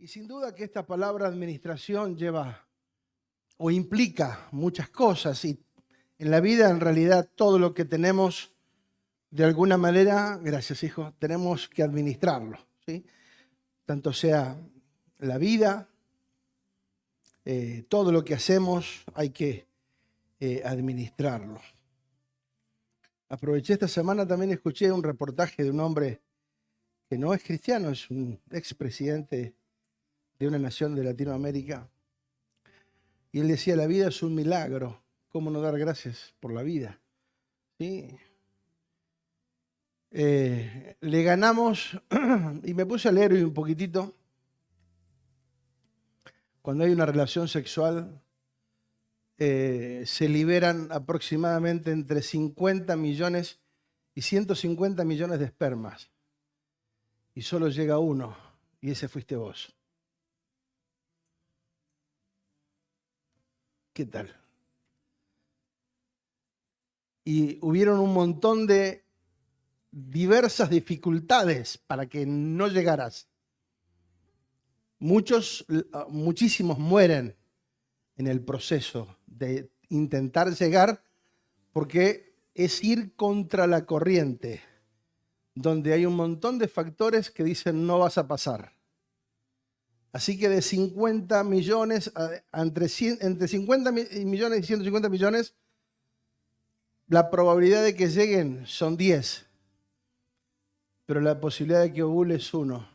Y sin duda que esta palabra administración lleva o implica muchas cosas y en la vida en realidad todo lo que tenemos de alguna manera, gracias hijo, tenemos que administrarlo, ¿sí? Tanto sea la vida, todo lo que hacemos hay que administrarlo. Aproveché esta semana, también escuché un reportaje de un hombre que no es cristiano, es un expresidente de una nación de Latinoamérica. Y él decía, la vida es un milagro, ¿cómo no dar gracias por la vida? ¿Sí? Le ganamos, y me puse a leer hoy un poquitito, cuando hay una relación sexual, se liberan aproximadamente entre 50 millones y 150 millones de espermas. Y solo llega uno, y ese fuiste vos. ¿Qué tal? Y hubieron un montón de diversas dificultades para que no llegaras. Muchísimos mueren en el proceso de intentar llegar porque es ir contra la corriente, donde hay un montón de factores que dicen no vas a pasar. Así que de 50 millones, entre 50 millones y 150 millones, la probabilidad de que lleguen son 10. Pero la posibilidad de que ovule es 1.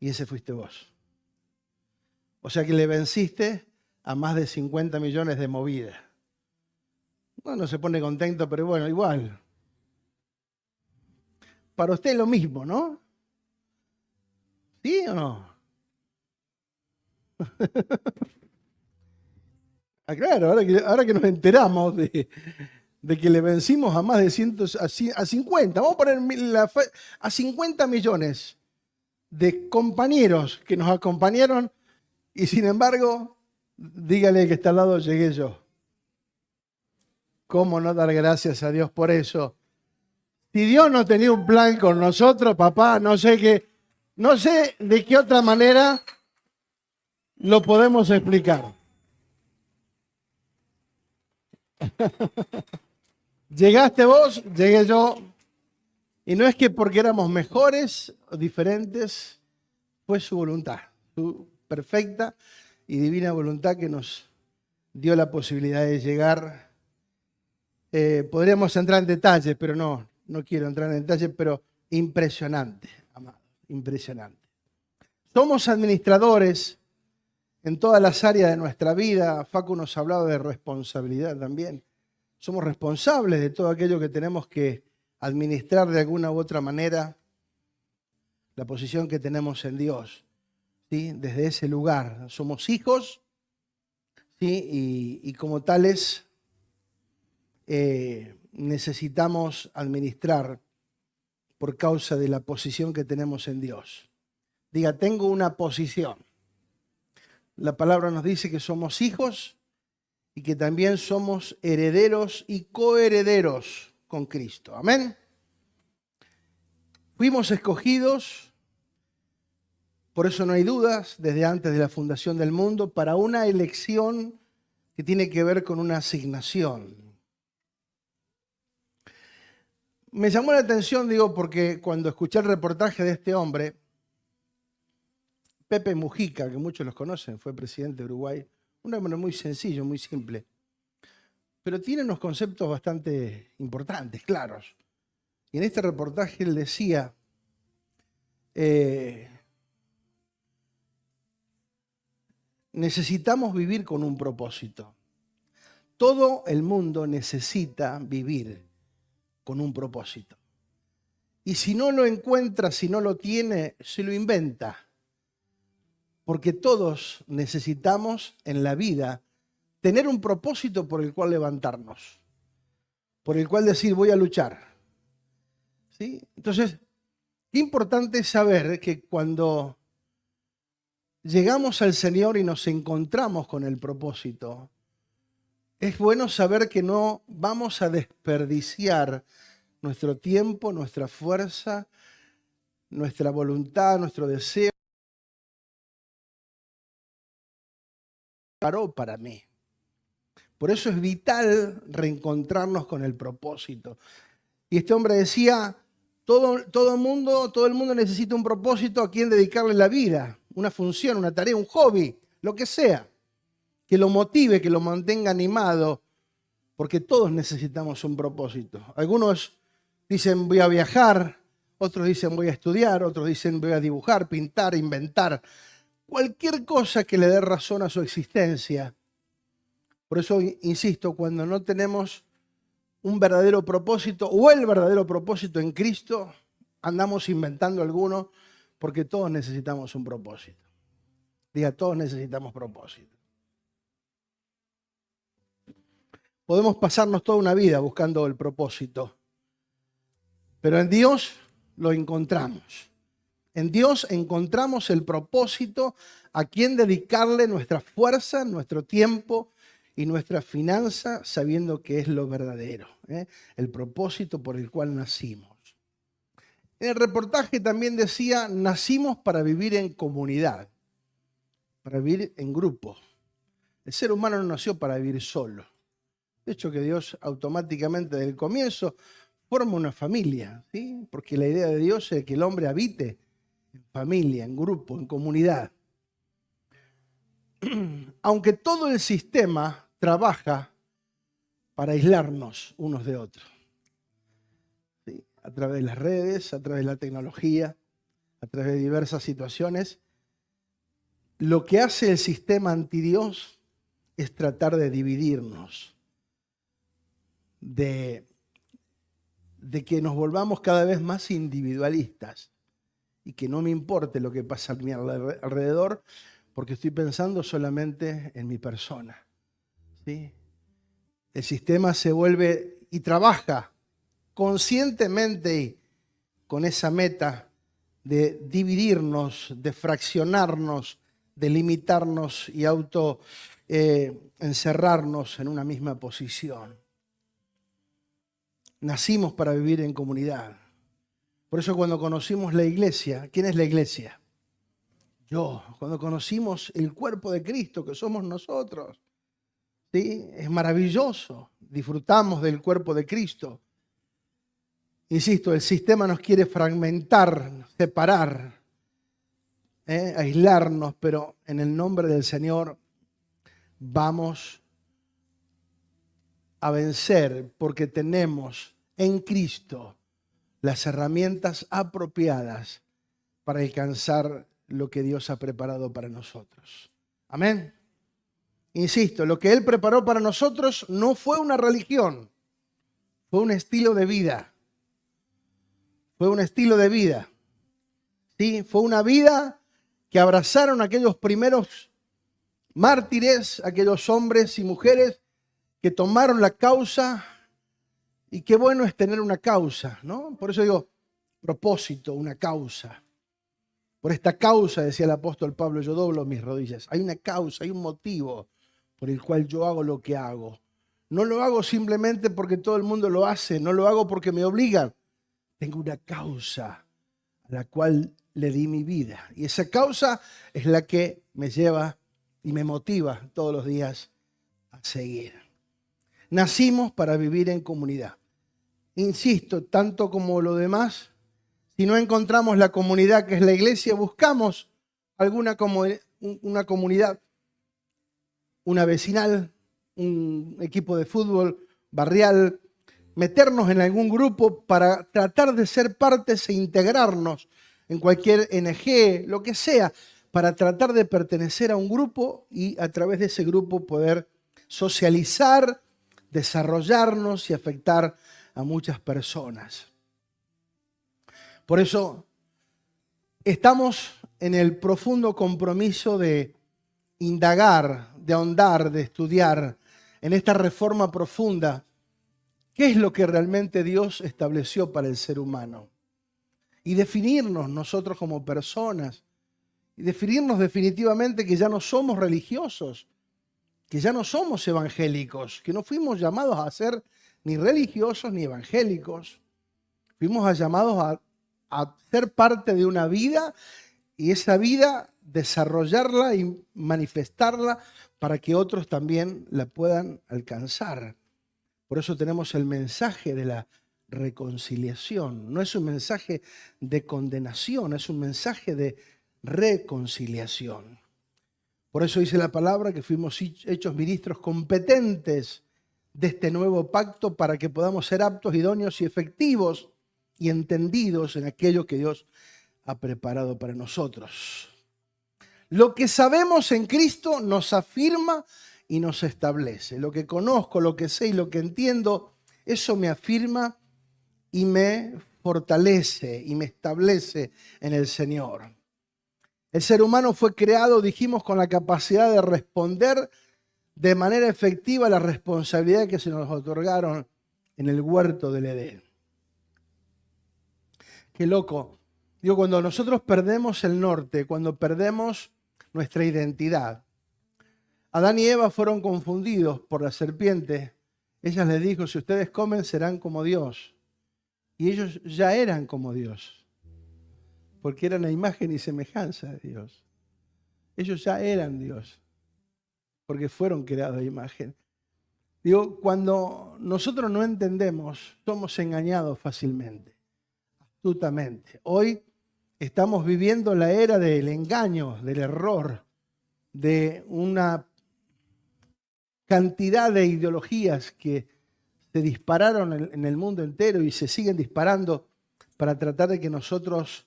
Y ese fuiste vos. O sea que le venciste a más de 50 millones de movidas. No se pone contento, pero bueno, igual. Para usted es lo mismo, ¿no? ¿Sí o no? Claro, ahora que nos enteramos de que le vencimos a más de a 50, vamos a poner a 50 millones de compañeros que nos acompañaron y sin embargo, dígale que está al lado, llegué yo. ¿Cómo no dar gracias a Dios por eso? Si Dios no tenía un plan con nosotros, papá, no sé de qué otra manera lo podemos explicar. Llegaste vos, llegué yo. Y no es que porque éramos mejores o diferentes, fue su voluntad, su perfecta y divina voluntad que nos dio la posibilidad de llegar. Podríamos entrar en detalles, pero no quiero entrar en detalles, pero impresionante, amado, impresionante. Somos administradores en todas las áreas de nuestra vida. Facu nos ha hablado de responsabilidad también. Somos responsables de todo aquello que tenemos que administrar de alguna u otra manera, la posición que tenemos en Dios, ¿sí? Desde ese lugar. Somos hijos, ¿sí? Y como tales necesitamos administrar por causa de la posición que tenemos en Dios. Diga, tengo una posición. La palabra nos dice que somos hijos y que también somos herederos y coherederos con Cristo. Amén. Fuimos escogidos, por eso no hay dudas, desde antes de la fundación del mundo, para una elección que tiene que ver con una asignación. Me llamó la atención, porque cuando escuché el reportaje de este hombre, Pepe Mujica, que muchos los conocen, fue presidente de Uruguay, un hombre muy sencillo, muy simple, pero tiene unos conceptos bastante importantes, claros. Y en este reportaje él decía, necesitamos vivir con un propósito. Todo el mundo necesita vivir con un propósito. Y si no lo encuentra, si no lo tiene, se lo inventa. Porque todos necesitamos en la vida tener un propósito por el cual levantarnos, por el cual decir voy a luchar. ¿Sí? Entonces, qué importante es saber que cuando llegamos al Señor y nos encontramos con el propósito, es bueno saber que no vamos a desperdiciar nuestro tiempo, nuestra fuerza, nuestra voluntad, nuestro deseo preparó para mí. Por eso es vital reencontrarnos con el propósito. Y este hombre decía, todo el mundo necesita un propósito a quien dedicarle la vida, una función, una tarea, un hobby, lo que sea, que lo motive, que lo mantenga animado, porque todos necesitamos un propósito. Algunos dicen voy a viajar, otros dicen voy a estudiar, otros dicen voy a dibujar, pintar, inventar. Cualquier cosa que le dé razón a su existencia. Por eso, insisto, cuando no tenemos un verdadero propósito o el verdadero propósito en Cristo, andamos inventando alguno porque todos necesitamos un propósito. Diga, todos necesitamos propósito. Podemos pasarnos toda una vida buscando el propósito, pero en Dios lo encontramos. En Dios encontramos el propósito a quien dedicarle nuestra fuerza, nuestro tiempo y nuestra finanza, sabiendo que es lo verdadero, el propósito por el cual nacimos. En el reportaje también decía, nacimos para vivir en comunidad, para vivir en grupo. El ser humano no nació para vivir solo. De hecho, que Dios automáticamente desde el comienzo forma una familia, ¿sí? Porque la idea de Dios es que el hombre habite en familia, en grupo, en comunidad. Aunque todo el sistema trabaja para aislarnos unos de otros, ¿sí? A través de las redes, a través de la tecnología, a través de diversas situaciones, lo que hace el sistema antidios es tratar de dividirnos, de que nos volvamos cada vez más individualistas y que no me importe lo que pasa a mi alrededor porque estoy pensando solamente en mi persona, ¿sí? El sistema se vuelve y trabaja conscientemente con esa meta de dividirnos, de fraccionarnos, de limitarnos y encerrarnos en una misma posición. Nacimos para vivir en comunidad. Por eso cuando conocimos la iglesia, ¿quién es la iglesia? Yo. Cuando conocimos el cuerpo de Cristo, que somos nosotros, ¿sí? Es maravilloso. Disfrutamos del cuerpo de Cristo. Insisto, el sistema nos quiere fragmentar, separar, aislarnos, pero en el nombre del Señor vamos a vencer porque tenemos en Cristo las herramientas apropiadas para alcanzar lo que Dios ha preparado para nosotros. Amén. Insisto, lo que Él preparó para nosotros no fue una religión, fue un estilo de vida. Fue un estilo de vida. ¿Sí? Fue una vida que abrazaron aquellos primeros mártires, aquellos hombres y mujeres que tomaron la causa, y qué bueno es tener una causa, ¿no? Por eso digo, propósito, una causa. Por esta causa, decía el apóstol Pablo, yo doblo mis rodillas. Hay una causa, hay un motivo por el cual yo hago lo que hago. No lo hago simplemente porque todo el mundo lo hace, no lo hago porque me obligan. Tengo una causa a la cual le di mi vida. Y esa causa es la que me lleva y me motiva todos los días a seguir. Nacimos para vivir en comunidad. Insisto, tanto como lo demás, si no encontramos la comunidad que es la iglesia, buscamos una comunidad, una vecinal, un equipo de fútbol, barrial, meternos en algún grupo para tratar de ser partes e integrarnos en cualquier ONG, lo que sea, para tratar de pertenecer a un grupo y a través de ese grupo poder socializar, desarrollarnos y afectar a muchas personas. Por eso estamos en el profundo compromiso de indagar, de ahondar, de estudiar en esta reforma profunda. ¿Qué es lo que realmente Dios estableció para el ser humano? Y definirnos nosotros como personas. Y definirnos definitivamente que ya no somos religiosos, que ya no somos evangélicos, que no fuimos llamados a ser ni religiosos ni evangélicos. Fuimos llamados a ser parte de una vida y esa vida desarrollarla y manifestarla para que otros también la puedan alcanzar. Por eso tenemos el mensaje de la reconciliación. No es un mensaje de condenación, es un mensaje de reconciliación. Por eso dice la palabra que fuimos hechos ministros competentes de este nuevo pacto para que podamos ser aptos, idóneos y efectivos y entendidos en aquello que Dios ha preparado para nosotros. Lo que sabemos en Cristo nos afirma y nos establece. Lo que conozco, lo que sé y lo que entiendo, eso me afirma y me fortalece y me establece en el Señor. El ser humano fue creado, dijimos, con la capacidad de responder de manera efectiva a las responsabilidades que se nos otorgaron en el huerto del Edén. Qué loco. Digo, cuando nosotros perdemos el norte, cuando perdemos nuestra identidad. Adán y Eva fueron confundidos por la serpiente. Ella les dijo, si ustedes comen serán como Dios. Y ellos ya eran como Dios, porque eran la imagen y semejanza de Dios. Ellos ya eran Dios, porque fueron creados a imagen. Digo, cuando nosotros no entendemos, somos engañados fácilmente, astutamente. Hoy estamos viviendo la era del engaño, del error, de una cantidad de ideologías que se dispararon en el mundo entero y se siguen disparando para tratar de que nosotros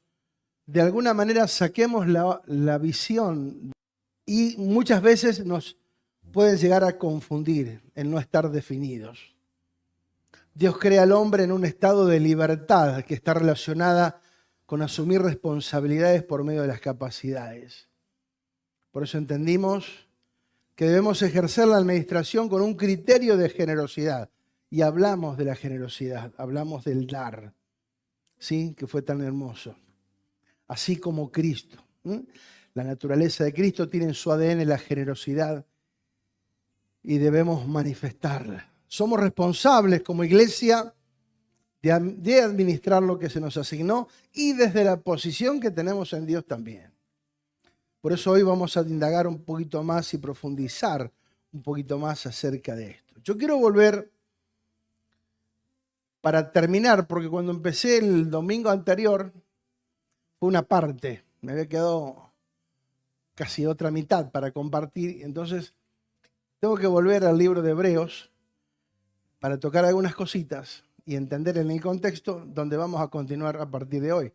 de alguna manera saquemos la visión, y muchas veces nos pueden llegar a confundir en no estar definidos. Dios crea al hombre en un estado de libertad que está relacionada con asumir responsabilidades por medio de las capacidades. Por eso entendimos que debemos ejercer la administración con un criterio de generosidad. Y hablamos de la generosidad, hablamos del dar, ¿sí? Que fue tan hermoso. Así como Cristo. La naturaleza de Cristo tiene en su ADN la generosidad y debemos manifestarla. Somos responsables como iglesia de administrar lo que se nos asignó y desde la posición que tenemos en Dios también. Por eso hoy vamos a indagar un poquito más y profundizar un poquito más acerca de esto. Yo quiero volver para terminar, porque cuando empecé el domingo anterior fue una parte, me había quedado casi otra mitad para compartir, entonces tengo que volver al libro de Hebreos para tocar algunas cositas y entender en el contexto donde vamos a continuar a partir de hoy.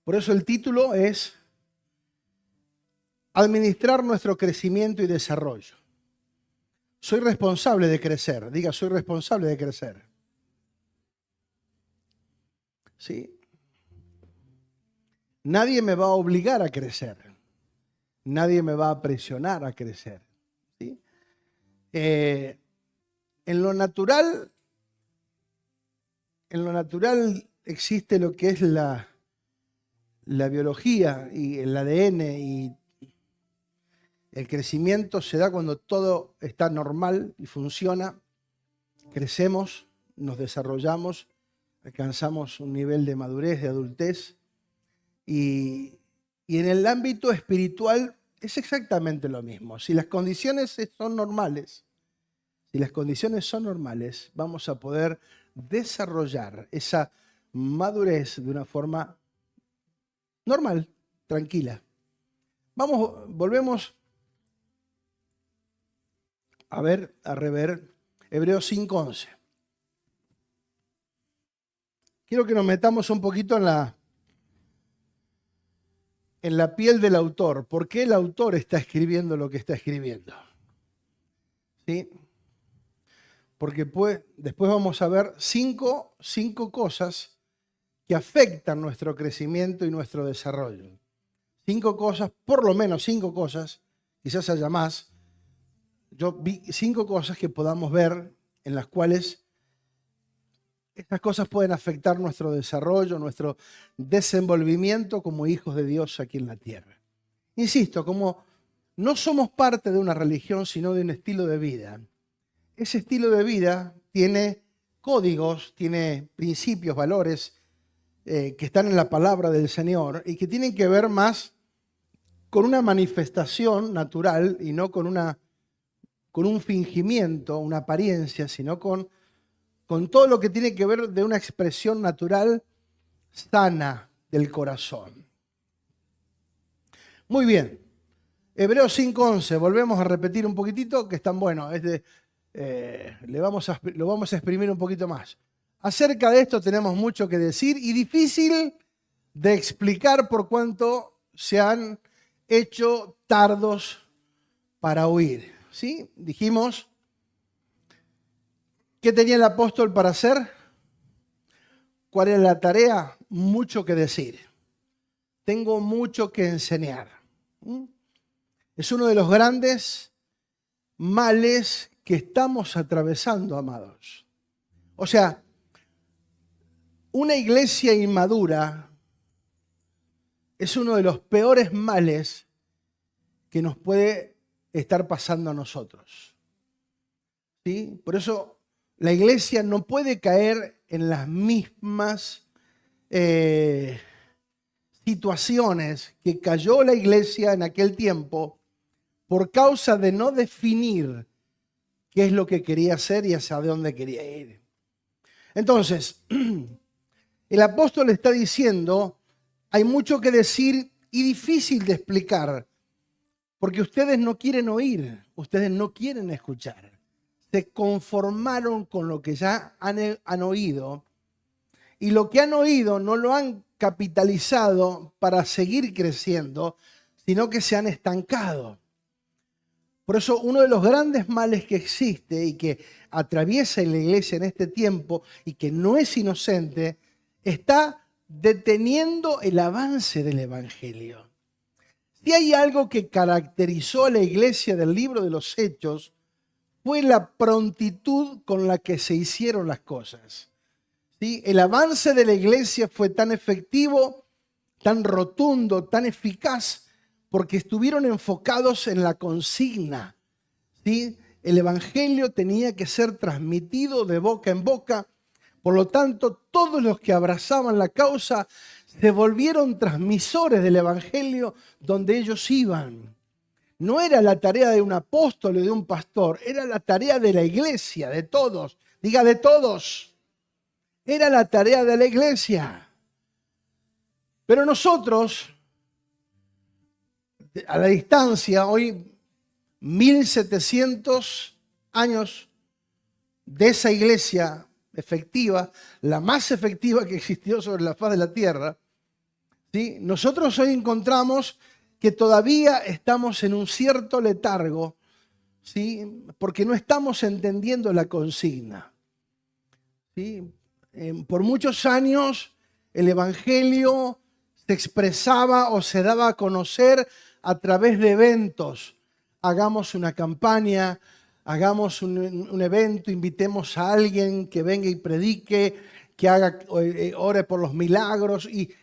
Por eso el título es Administrar nuestro crecimiento y desarrollo. Soy responsable de crecer. Diga, soy responsable de crecer. ¿Sí? Nadie me va a obligar a crecer. Nadie me va a presionar a crecer. ¿Sí? En lo natural existe lo que es la biología y el ADN, y el crecimiento se da cuando todo está normal y funciona. Crecemos, nos desarrollamos, alcanzamos un nivel de madurez, de adultez. Y en el ámbito espiritual es exactamente lo mismo. Si las condiciones son normales, vamos a poder desarrollar esa madurez de una forma normal, tranquila. Volvemos a rever Hebreos 5:11. Quiero que nos metamos un poquito en la piel del autor. ¿Por qué el autor está escribiendo lo que está escribiendo? ¿Sí? Porque después vamos a ver cinco cosas que afectan nuestro crecimiento y nuestro desarrollo. 5 cosas, por lo menos 5 cosas, quizás haya más. Yo vi 5 cosas que podamos ver en las cuales estas cosas pueden afectar nuestro desarrollo, nuestro desenvolvimiento como hijos de Dios aquí en la tierra. Insisto, como no somos parte de una religión, sino de un estilo de vida. Ese estilo de vida tiene códigos, tiene principios, valores que están en la palabra del Señor y que tienen que ver más con una manifestación natural y no con un fingimiento, una apariencia, sino con todo lo que tiene que ver de una expresión natural sana del corazón. Muy bien. Hebreos 5:11, volvemos a repetir un poquitito, que es tan bueno. Lo vamos a exprimir un poquito más. Acerca de esto tenemos mucho que decir y difícil de explicar por cuanto se han hecho tardos para oír. ¿Sí? Dijimos, ¿qué tenía el apóstol para hacer? ¿Cuál era la tarea? Mucho que decir. Tengo mucho que enseñar. Es uno de los grandes males que estamos atravesando, amados. O sea, una iglesia inmadura es uno de los peores males que nos puede estar pasando a nosotros. ¿Sí? Por eso la iglesia no puede caer en las mismas situaciones que cayó la iglesia en aquel tiempo por causa de no definir qué es lo que quería hacer y hacia dónde quería ir. Entonces, el apóstol está diciendo, hay mucho que decir y difícil de explicar, porque ustedes no quieren oír, ustedes no quieren escuchar. Se conformaron con lo que ya han oído, y lo que han oído no lo han capitalizado para seguir creciendo, sino que se han estancado. Por eso uno de los grandes males que existe y que atraviesa la iglesia en este tiempo y que no es inocente, está deteniendo el avance del evangelio. Si hay algo que caracterizó a la iglesia del libro de los Hechos, fue la prontitud con la que se hicieron las cosas. ¿Sí? El avance de la iglesia fue tan efectivo, tan rotundo, tan eficaz, porque estuvieron enfocados en la consigna. ¿Sí? El evangelio tenía que ser transmitido de boca en boca. Por lo tanto, todos los que abrazaban la causa se volvieron transmisores del evangelio donde ellos iban. No era la tarea de un apóstol o de un pastor, era la tarea de la iglesia, de todos. Diga, de todos. Era la tarea de la iglesia. Pero nosotros, a la distancia, hoy 1700 años de esa iglesia efectiva, la más efectiva que existió sobre la faz de la tierra, ¿sí? Nosotros hoy encontramos que todavía estamos en un cierto letargo, ¿sí? Porque no estamos entendiendo la consigna. ¿Sí? Por muchos años el evangelio se expresaba o se daba a conocer a través de eventos. Hagamos una campaña, hagamos un evento, invitemos a alguien que venga y predique, que ore por los milagros y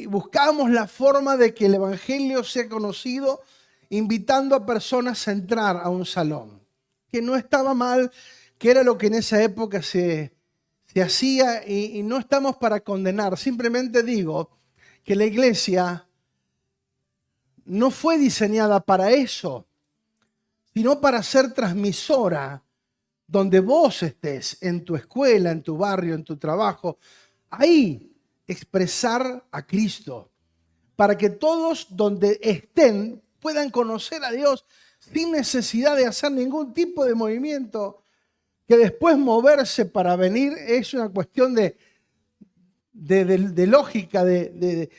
buscamos la forma de que el evangelio sea conocido invitando a personas a entrar a un salón. Que no estaba mal, que era lo que en esa época se hacía y no estamos para condenar. Simplemente digo que la iglesia no fue diseñada para eso, sino para ser transmisora donde vos estés, en tu escuela, en tu barrio, en tu trabajo. Ahí expresar a Cristo, para que todos donde estén puedan conocer a Dios sin necesidad de hacer ningún tipo de movimiento, que después moverse para venir es una cuestión de lógica, de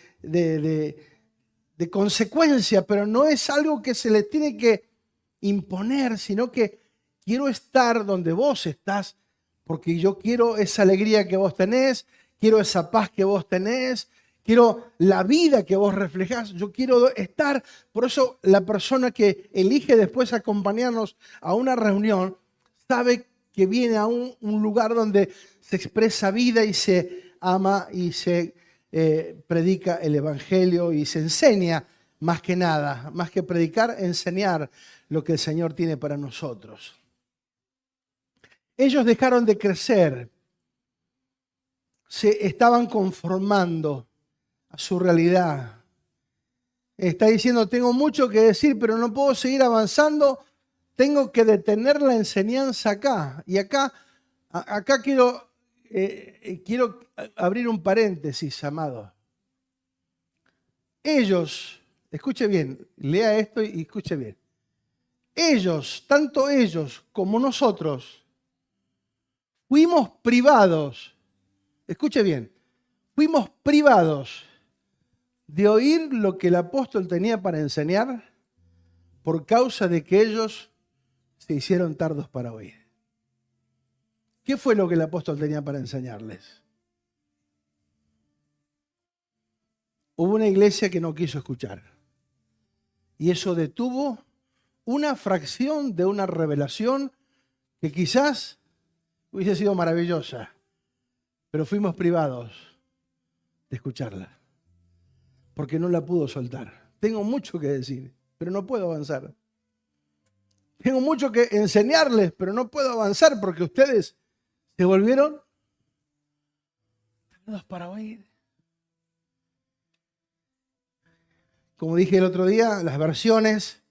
consecuencia, pero no es algo que se les tiene que imponer, sino que quiero estar donde vos estás, porque yo quiero esa alegría que vos tenés, quiero esa paz que vos tenés, quiero la vida que vos reflejás, yo quiero estar. Por eso la persona que elige después acompañarnos a una reunión sabe que viene a un lugar donde se expresa vida y se ama y se predica el evangelio y se enseña más que nada, más que predicar, enseñar lo que el Señor tiene para nosotros. Ellos dejaron de crecer se estaban conformando a su realidad. Está diciendo, tengo mucho que decir, pero no puedo seguir avanzando. Tengo que detener la enseñanza acá. Y acá quiero abrir un paréntesis, amado. Ellos, escuche bien, lea esto y escuche bien. Ellos, tanto ellos como nosotros, fuimos privados, escuche bien, fuimos privados de oír lo que el apóstol tenía para enseñar por causa de que ellos se hicieron tardos para oír. ¿Qué fue lo que el apóstol tenía para enseñarles? Hubo una iglesia que no quiso escuchar. Y eso detuvo una fracción de una revelación que quizás hubiese sido maravillosa, pero fuimos privados de escucharla, porque no la pudo soltar. Tengo mucho que decir, pero no puedo avanzar. Tengo mucho que enseñarles, pero no puedo avanzar porque ustedes se volvieron tardos para oír. Como dije el otro día, las versiones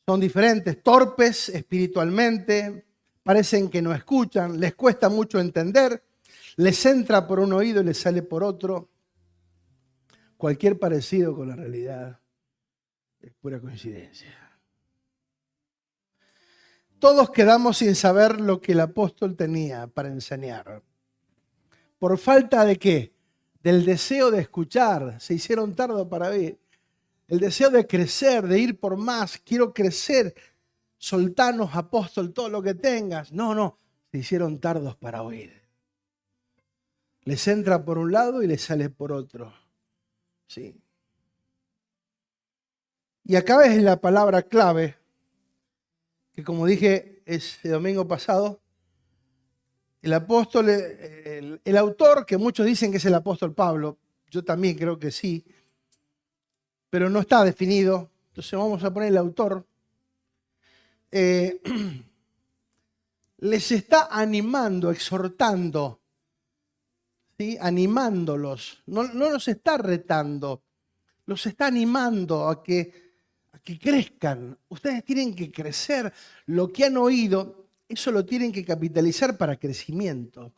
son diferentes, torpes espiritualmente, parecen que no escuchan, les cuesta mucho entender, les entra por un oído y les sale por otro. Cualquier parecido con la realidad es pura coincidencia. Todos quedamos sin saber lo que el apóstol tenía para enseñar. ¿Por falta de qué? Del deseo de escuchar. Se hicieron tarde para oír. El deseo de crecer, de ir por más. Quiero crecer. Soltanos, apóstol, todo lo que tengas. No. Se hicieron tardos para oír. Les entra por un lado y les sale por otro. Sí. Y acá es la palabra clave, que como dije ese domingo pasado, el apóstol, el autor, que muchos dicen que es el apóstol Pablo, yo también creo que sí, pero no está definido, entonces vamos a poner el autor, les está animando, exhortando, ¿sí? Animándolos, no los está retando, los está animando a que crezcan. Ustedes tienen que crecer. Lo que han oído, eso lo tienen que capitalizar para crecimiento.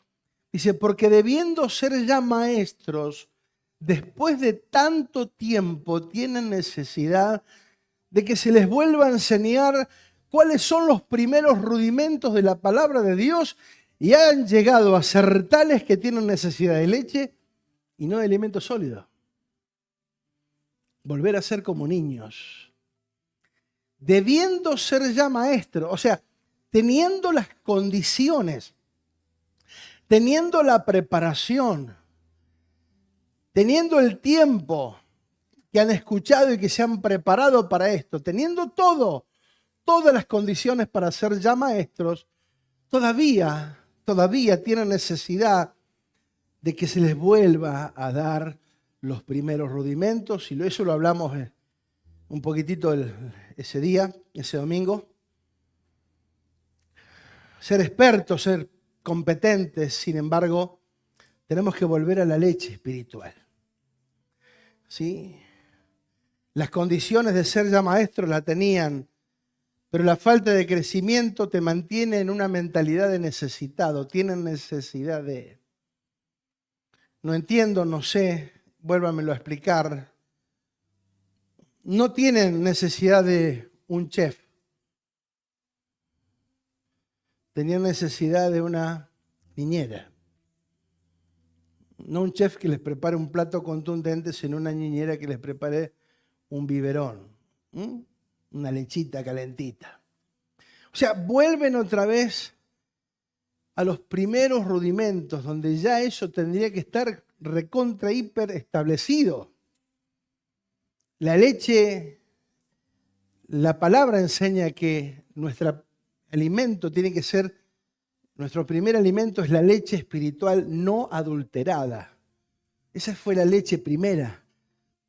Dice, porque debiendo ser ya maestros, después de tanto tiempo, tienen necesidad de que se les vuelva a enseñar cuáles son los primeros rudimentos de la palabra de Dios y han llegado a ser tales que tienen necesidad de leche y no de alimento sólido. Volver a ser como niños. Debiendo ser ya maestro, o sea, teniendo las condiciones, teniendo la preparación, teniendo el tiempo que han escuchado y que se han preparado para esto, teniendo todas las condiciones para ser ya maestros, todavía tienen necesidad de que se les vuelva a dar los primeros rudimentos, y eso lo hablamos un poquitito ese día, ese domingo. Ser expertos, ser competentes, sin embargo, tenemos que volver a la leche espiritual. ¿Sí? Las condiciones de ser ya maestros la tenían, pero la falta de crecimiento te mantiene en una mentalidad de necesitado. Tienen necesidad de... No entiendo, no sé, vuélvamelo a explicar. No tienen necesidad de un chef. Tenían necesidad de una niñera. No un chef que les prepare un plato contundente, sino una niñera que les prepare un biberón, una lechita calentita. O sea, vuelven otra vez a los primeros rudimentos, donde ya eso tendría que estar recontra hiper establecido. La leche, la palabra enseña que nuestro alimento tiene que ser, nuestro primer alimento es la leche espiritual no adulterada. Esa fue la leche primera.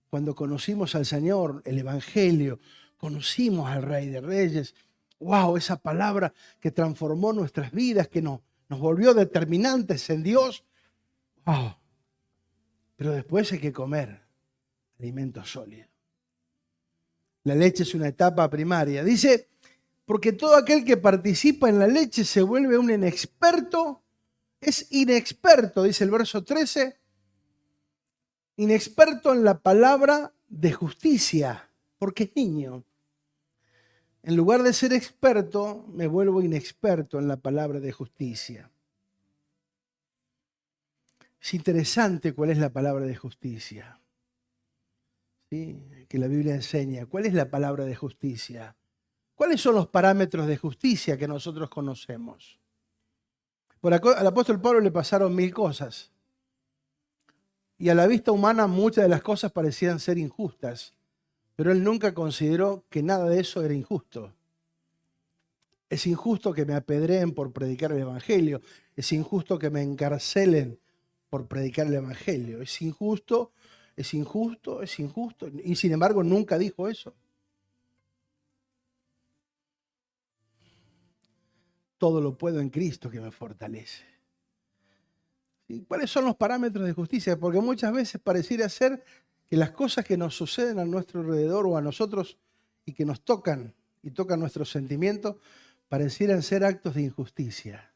Cuando conocimos al Señor, el Evangelio, conocimos al Rey de Reyes. ¡Wow! Esa palabra que transformó nuestras vidas, que nos volvió determinantes en Dios. Oh, pero después hay que comer alimento sólido. La leche es una etapa primaria. Dice, porque todo aquel que participa en la leche se vuelve un inexperto. Es inexperto, dice el verso 13, inexperto en la palabra de justicia, porque es niño. En lugar de ser experto, me vuelvo inexperto en la palabra de justicia. Es interesante cuál es la palabra de justicia, ¿sí? Que la Biblia enseña. ¿Cuál es la palabra de justicia? ¿Cuáles son los parámetros de justicia que nosotros conocemos? Al apóstol Pablo le pasaron 1000 cosas. Y a la vista humana muchas de las cosas parecían ser injustas. Pero él nunca consideró que nada de eso era injusto. Es injusto que me apedreen por predicar el Evangelio. Es injusto que me encarcelen por predicar el Evangelio. Es injusto, es injusto, es injusto. Y sin embargo nunca dijo eso. Todo lo puedo en Cristo que me fortalece. ¿Y cuáles son los parámetros de justicia? Porque muchas veces pareciera ser que las cosas que nos suceden a nuestro alrededor o a nosotros y que nos tocan y tocan nuestros sentimientos, parecieran ser actos de injusticia.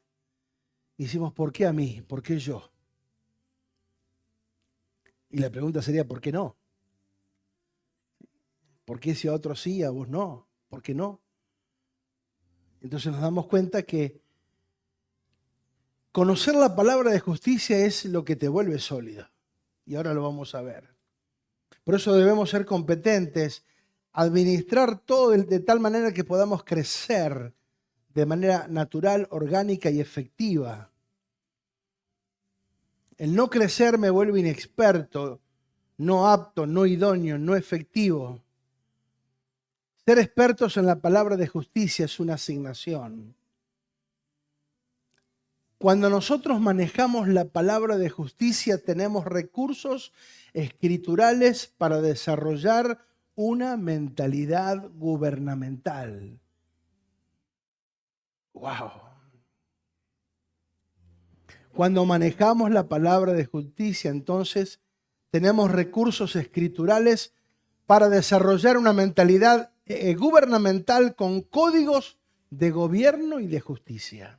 Y decimos, ¿por qué a mí? ¿Por qué yo? Y la pregunta sería, ¿por qué no? ¿Por qué si a otros sí, a vos no? ¿Por qué no? Entonces nos damos cuenta que conocer la palabra de justicia es lo que te vuelve sólido. Y ahora lo vamos a ver. Por eso debemos ser competentes, administrar todo de tal manera que podamos crecer de manera natural, orgánica y efectiva. El no crecer me vuelve inexperto, no apto, no idóneo, no efectivo. Ser expertos en la palabra de justicia es una asignación. Cuando nosotros manejamos la palabra de justicia, tenemos recursos escriturales para desarrollar una mentalidad gubernamental. ¡Wow! Cuando manejamos la palabra de justicia, entonces tenemos recursos escriturales para desarrollar una mentalidad gubernamental con códigos de gobierno y de justicia.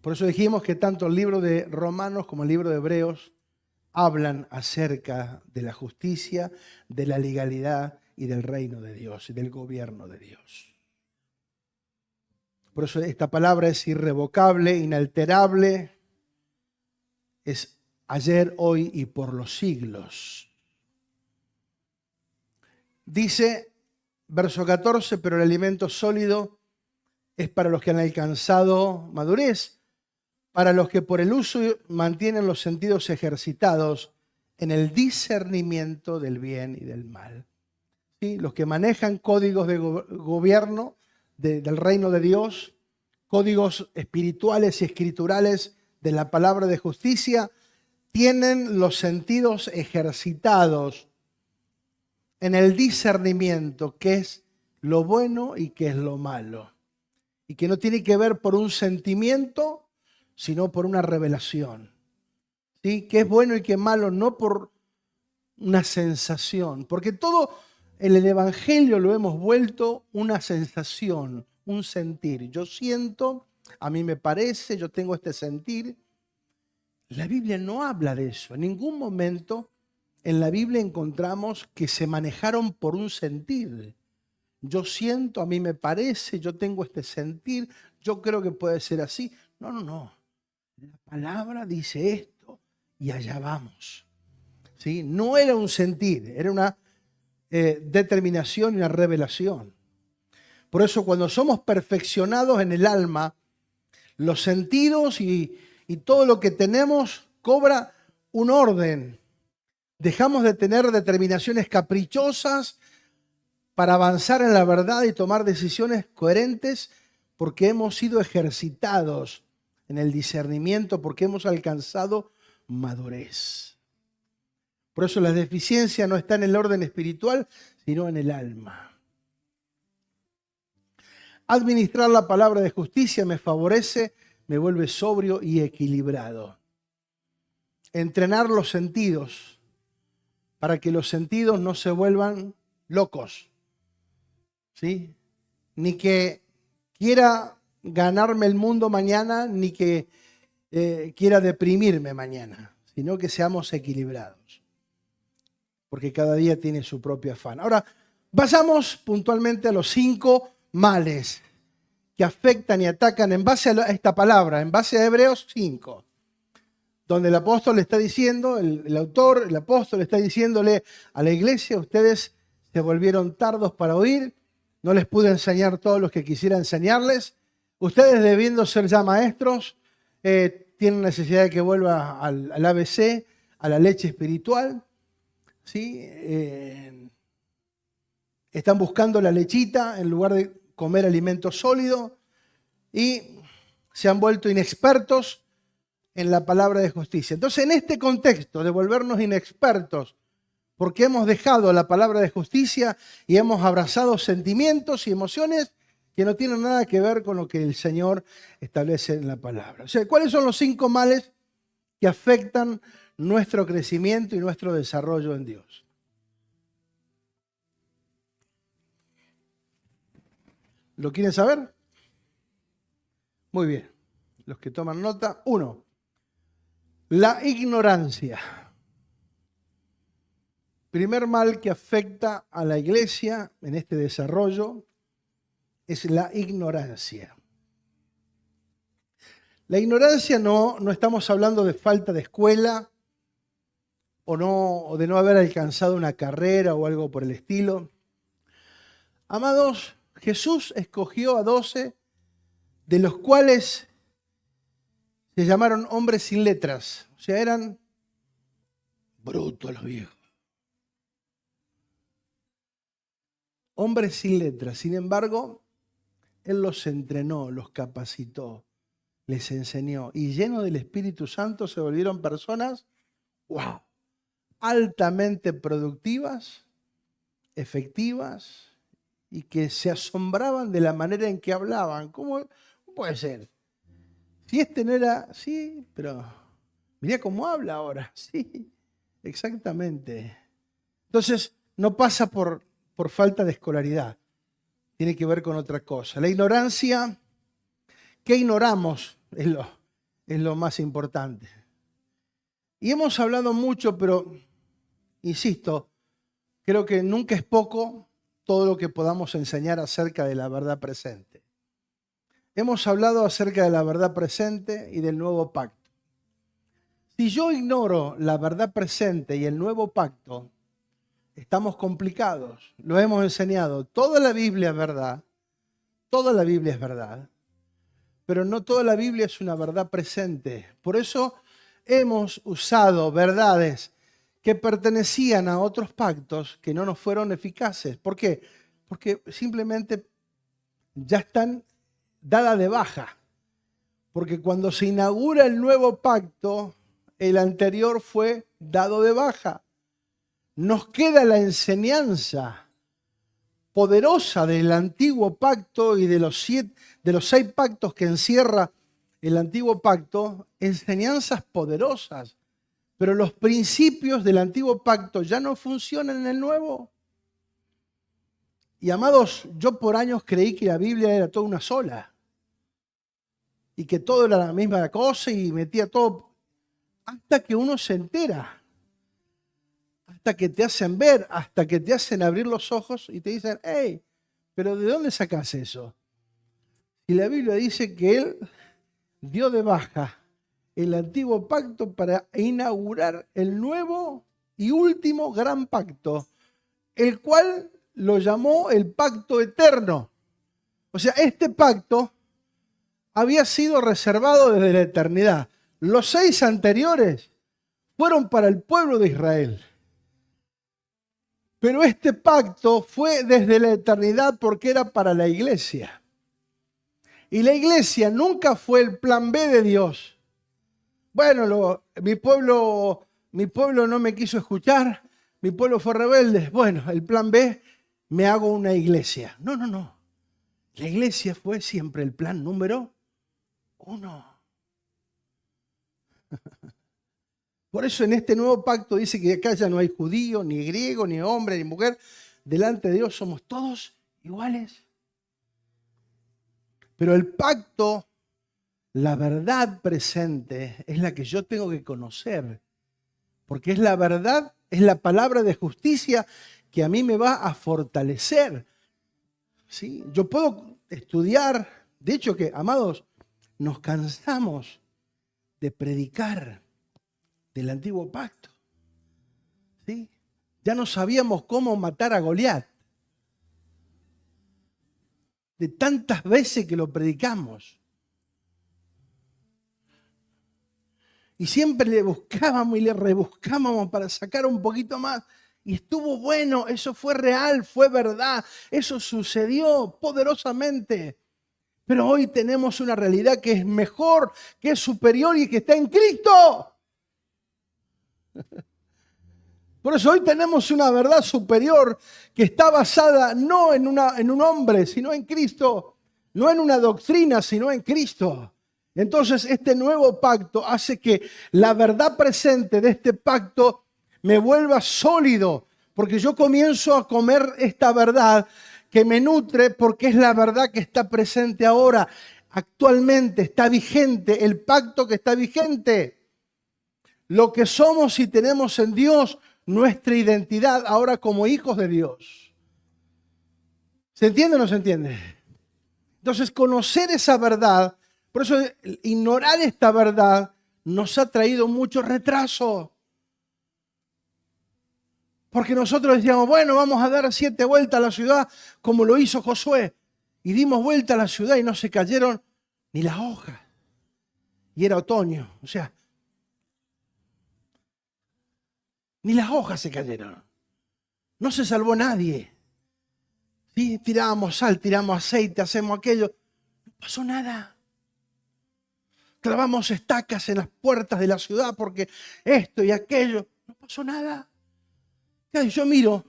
Por eso dijimos que tanto el libro de Romanos como el libro de Hebreos hablan acerca de la justicia, de la legalidad y del reino de Dios y del gobierno de Dios. Por eso esta palabra es irrevocable, inalterable, es ayer, hoy y por los siglos. Dice, verso 14, pero el alimento sólido es para los que han alcanzado madurez, para los que por el uso mantienen los sentidos ejercitados en el discernimiento del bien y del mal. ¿Sí? Los que manejan códigos de gobierno del reino de Dios, códigos espirituales y escriturales de la palabra de justicia, tienen los sentidos ejercitados en el discernimiento, que es lo bueno y que es lo malo. Y que no tiene que ver por un sentimiento, sino por una revelación. ¿Sí? Que es bueno y que es malo, no por una sensación. Porque todo en el Evangelio lo hemos vuelto una sensación, un sentir. Yo siento, a mí me parece, yo tengo este sentir. La Biblia no habla de eso. En ningún momento en la Biblia encontramos que se manejaron por un sentir. Yo siento, a mí me parece, yo tengo este sentir, yo creo que puede ser así. No, no, no. La palabra dice esto y allá vamos. ¿Sí? No era un sentir, era una determinación y una revelación. Por eso cuando somos perfeccionados en el alma, los sentidos y todo lo que tenemos cobra un orden. Dejamos de tener determinaciones caprichosas para avanzar en la verdad y tomar decisiones coherentes porque hemos sido ejercitados en el discernimiento, porque hemos alcanzado madurez. Por eso la deficiencia no está en el orden espiritual, sino en el alma. Administrar la palabra de justicia me favorece, me vuelve sobrio y equilibrado. entrenar los sentidos para que los sentidos no se vuelvan locos, ¿sí? Ni que quiera ganarme el mundo mañana, ni que quiera deprimirme mañana, sino que seamos equilibrados, porque cada día tiene su propio afán. Ahora, pasamos puntualmente a los 5 males que afectan y atacan en base a esta palabra, en base a Hebreos 5, donde el apóstol le está diciendo, el autor, el apóstol está diciéndole a la iglesia: ustedes se volvieron tardos para oír, no les pude enseñar todos los que quisiera enseñarles, ustedes debiendo ser ya maestros, tienen necesidad de que vuelva al ABC, a la leche espiritual, ¿sí? Están buscando la lechita en lugar de comer alimento sólido y se han vuelto inexpertos en la palabra de justicia. Entonces, en este contexto de volvernos inexpertos, porque hemos dejado la palabra de justicia y hemos abrazado sentimientos y emociones que no tienen nada que ver con lo que el Señor establece en la palabra. O sea, ¿cuáles son los 5 males que afectan nuestro crecimiento y nuestro desarrollo en Dios? ¿Lo quieren saber? Muy bien. Los que toman nota. 1. La ignorancia. Primer mal que afecta a la iglesia en este desarrollo es la ignorancia. La ignorancia no estamos hablando de falta de escuela o de no haber alcanzado una carrera o algo por el estilo. Amados, Jesús escogió a 12, de los cuales se llamaron hombres sin letras. O sea, eran brutos los viejos. Hombres sin letras. Sin embargo, Él los entrenó, los capacitó, les enseñó. Y llenos del Espíritu Santo se volvieron personas, wow, altamente productivas, efectivas, y que se asombraban de la manera en que hablaban. ¿Cómo puede ser? Si este no era, sí, pero mirá cómo habla ahora. Sí, exactamente. Entonces, no pasa por falta de escolaridad. Tiene que ver con otra cosa. La ignorancia, ¿qué ignoramos? Es lo más importante. Y hemos hablado mucho, pero, insisto, creo que nunca es poco todo lo que podamos enseñar acerca de la verdad presente. Hemos hablado acerca de la verdad presente y del nuevo pacto. Si yo ignoro la verdad presente y el nuevo pacto, estamos complicados. Lo hemos enseñado. Toda la Biblia es verdad. Toda la Biblia es verdad. Pero no toda la Biblia es una verdad presente. Por eso hemos usado verdades que pertenecían a otros pactos que no nos fueron eficaces. ¿Por qué? Porque simplemente ya están dadas de baja. Porque cuando se inaugura el nuevo pacto, el anterior fue dado de baja. Nos queda la enseñanza poderosa del antiguo pacto y de los 6 pactos que encierra el antiguo pacto, enseñanzas poderosas. Pero los principios del antiguo pacto ya no funcionan en el nuevo. Y amados, yo por años creí que la Biblia era toda una sola. Y que todo era la misma cosa y metía todo. Hasta que uno se entera. Hasta que te hacen ver, hasta que te hacen abrir los ojos y te dicen: hey, pero ¿de dónde sacás eso? Y la Biblia dice que Él dio de baja el antiguo pacto para inaugurar el nuevo y último gran pacto, el cual lo llamó el pacto eterno. O sea, este pacto había sido reservado desde la eternidad. Los 6 anteriores fueron para el pueblo de Israel. Pero este pacto fue desde la eternidad porque era para la iglesia. Y la iglesia nunca fue el plan B de Dios. Bueno, mi pueblo no me quiso escuchar, mi pueblo fue rebelde. Bueno, el plan B, me hago una iglesia. No. La iglesia fue siempre el plan número 1. Por eso en este nuevo pacto dice que acá ya no hay judío, ni griego, ni hombre, ni mujer. Delante de Dios somos todos iguales. Pero el pacto, la verdad presente, es la que yo tengo que conocer. Porque es la verdad, es la palabra de justicia que a mí me va a fortalecer. ¿Sí? Yo puedo estudiar, de hecho que, amados, nos cansamos de predicar del antiguo pacto. ¿Sí? Ya no sabíamos cómo matar a Goliat. De tantas veces que lo predicamos. Y siempre le buscábamos y le rebuscábamos para sacar un poquito más. Y estuvo bueno, eso fue real, fue verdad. Eso sucedió poderosamente. Pero hoy tenemos una realidad que es mejor, que es superior y que está en Cristo. Por eso hoy tenemos una verdad superior que está basada no en un hombre, sino en Cristo. No en una doctrina, sino en Cristo. Entonces este nuevo pacto hace que la verdad presente de este pacto me vuelva sólido. Porque yo comienzo a comer esta verdad que me nutre porque es la verdad que está presente ahora. Actualmente está vigente, el pacto que está vigente. Lo que somos y tenemos en Dios, nuestra identidad ahora como hijos de Dios. ¿Se entiende o no se entiende? Entonces, conocer esa verdad, por eso ignorar esta verdad nos ha traído mucho retraso. Porque nosotros decíamos, bueno, vamos a dar 7 vueltas a la ciudad como lo hizo Josué. Y dimos vuelta a la ciudad y no se cayeron ni las hojas. Y era otoño, o sea, ni las hojas se cayeron. No se salvó nadie. ¿Sí? Tirábamos sal, tiramos aceite, hacemos aquello. No pasó nada. Clavamos estacas en las puertas de la ciudad porque esto y aquello. No pasó nada. Y yo miro,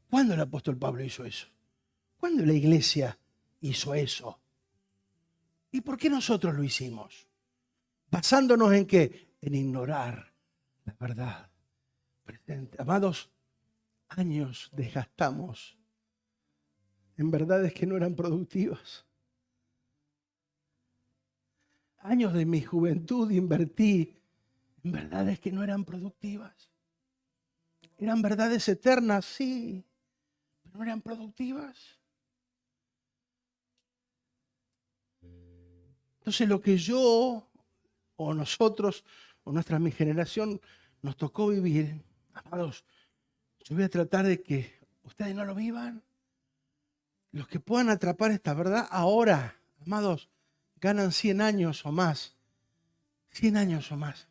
¿cuándo el apóstol Pablo hizo eso? ¿Cuándo la iglesia hizo eso? ¿Y por qué nosotros lo hicimos? ¿Basándonos en qué? En ignorar la verdad presente. Amados, años desgastamos en verdades que no eran productivas. Años de mi juventud invertí en verdades que no eran productivas. Eran verdades eternas, sí, pero no eran productivas. Entonces lo que yo, o nosotros, o mi generación, nos tocó vivir, amados, yo voy a tratar de que ustedes no lo vivan. Los que puedan atrapar esta verdad ahora, amados, ganan 100 años o más. 100 años o más.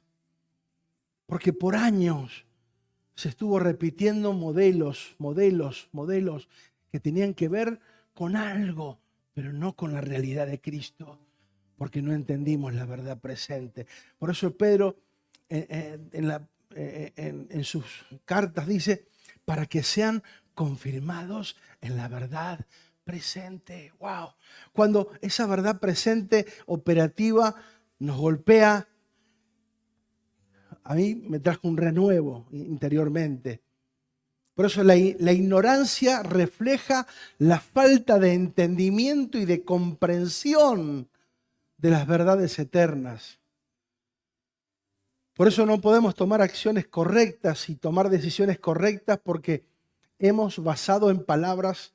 Porque por años se estuvo repitiendo modelos que tenían que ver con algo, pero no con la realidad de Cristo, porque no entendimos la verdad presente. Por eso Pedro en sus cartas dice, para que sean confirmados en la verdad presente. ¡Wow! Cuando esa verdad presente, operativa, nos golpea, a mí me trajo un renuevo interiormente. Por eso la ignorancia refleja la falta de entendimiento y de comprensión de las verdades eternas. Por eso no podemos tomar acciones correctas y tomar decisiones correctas porque hemos basado en palabras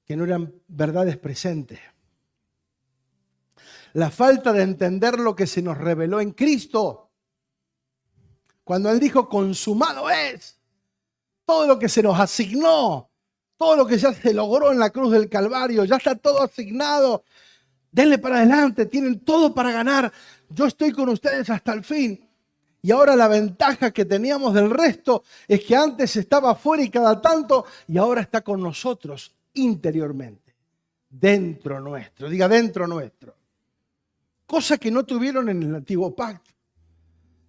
que no eran verdades presentes. La falta de entender lo que se nos reveló en Cristo. Cuando Él dijo, consumado es. Todo lo que se nos asignó, todo lo que ya se logró en la cruz del Calvario, ya está todo asignado. Denle para adelante, tienen todo para ganar. Yo estoy con ustedes hasta el fin. Y ahora la ventaja que teníamos del resto es que antes estaba afuera y cada tanto, y ahora está con nosotros interiormente, dentro nuestro. Diga, dentro nuestro. Cosa que no tuvieron en el antiguo pacto.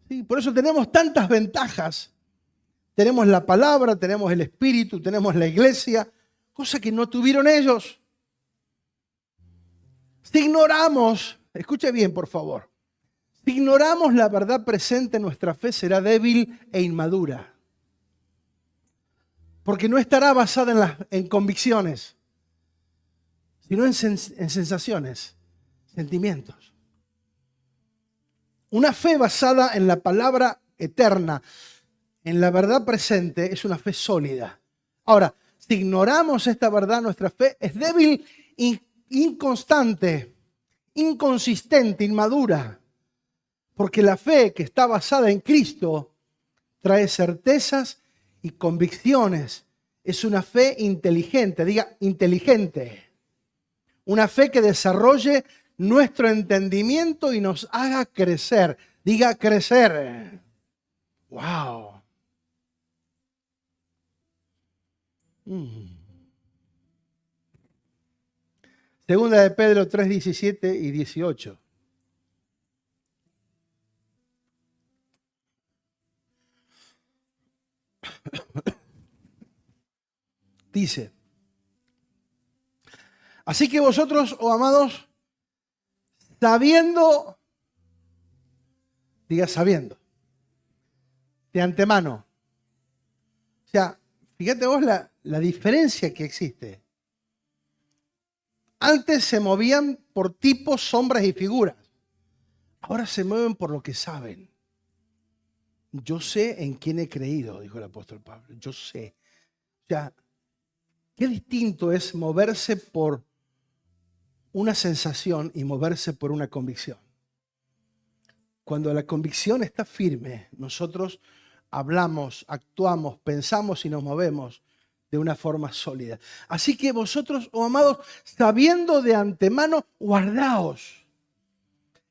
¿Sí? Por eso tenemos tantas ventajas. Tenemos la palabra, tenemos el Espíritu, tenemos la iglesia, cosa que no tuvieron ellos. Si ignoramos, escuche bien por favor, Si ignoramos la verdad presente, nuestra fe será débil e inmadura. Porque no estará basada en convicciones, sino en sensaciones, sentimientos. Una fe basada en la palabra eterna, en la verdad presente, es una fe sólida. Ahora, si ignoramos esta verdad, nuestra fe es débil, inconstante, inconsistente, inmadura. Porque la fe que está basada en Cristo trae certezas y convicciones. Es una fe inteligente, diga inteligente. Una fe que desarrolle nuestro entendimiento y nos haga crecer. Diga crecer. ¡Wow! Segunda de Pedro 3, 17 y 18. Dice, así que vosotros, oh amados, sabiendo, diga sabiendo, de antemano. O sea, fíjate vos la diferencia que existe. Antes se movían por tipos, sombras y figuras. Ahora se mueven por lo que saben. Yo sé en quién he creído, dijo el apóstol Pablo. Yo sé. O sea, qué distinto es moverse por una sensación y moverse por una convicción. Cuando la convicción está firme, nosotros hablamos, actuamos, pensamos y nos movemos de una forma sólida. Así que vosotros, oh amados, sabiendo de antemano, guardaos,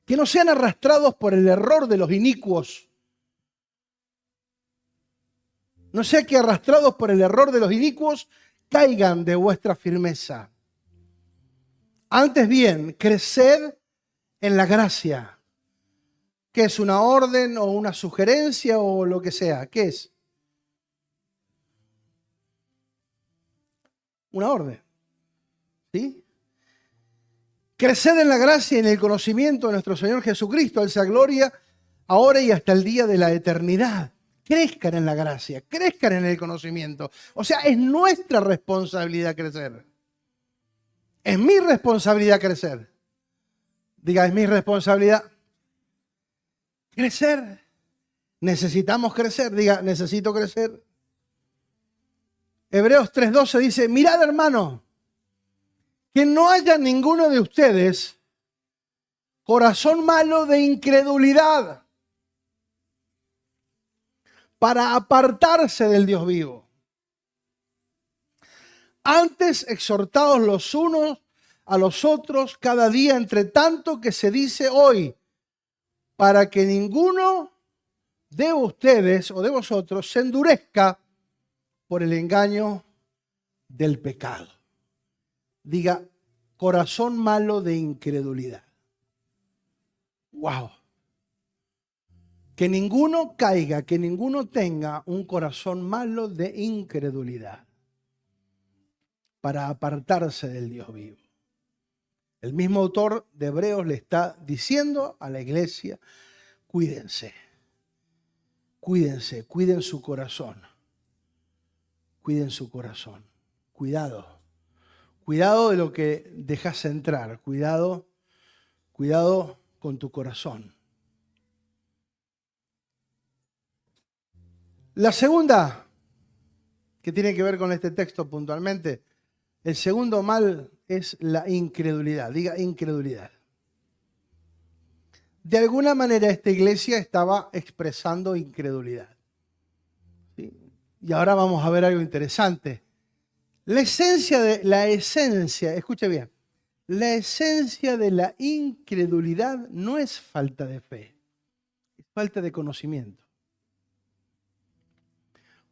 que no sean arrastrados por el error de los inicuos. No sea que arrastrados por el error de los inicuos caigan de vuestra firmeza. Antes bien, creced en la gracia. ¿Qué es una orden o una sugerencia o lo que sea? ¿Qué es? Una orden. ¿Sí? Creced en la gracia y en el conocimiento de nuestro Señor Jesucristo. A Él sea gloria ahora y hasta el día de la eternidad. Crezcan en la gracia, crezcan en el conocimiento. O sea, es nuestra responsabilidad crecer. Es mi responsabilidad crecer. Diga, es mi responsabilidad crecer. Necesitamos crecer. Diga, necesito crecer. Hebreos 3:12 dice, mirad hermano, que no haya ninguno de ustedes corazón malo de incredulidad para apartarse del Dios vivo. Antes exhortados los unos a los otros cada día, entre tanto que se dice hoy, para que ninguno de ustedes o de vosotros se endurezca por el engaño del pecado. Diga, corazón malo de incredulidad. ¡Wow! Que ninguno caiga, que ninguno tenga un corazón malo de incredulidad para apartarse del Dios vivo. El mismo autor de Hebreos le está diciendo a la iglesia, cuídense, cuídense, cuiden su corazón, cuiden su corazón, cuidado, cuidado de lo que dejas entrar, cuidado, cuidado con tu corazón. La segunda, que tiene que ver con este texto puntualmente, el segundo mal es la incredulidad. Diga incredulidad. De alguna manera esta iglesia estaba expresando incredulidad. ¿Sí? Y ahora vamos a ver algo interesante. La esencia, escuche bien, la esencia de la incredulidad no es falta de fe, es falta de conocimiento.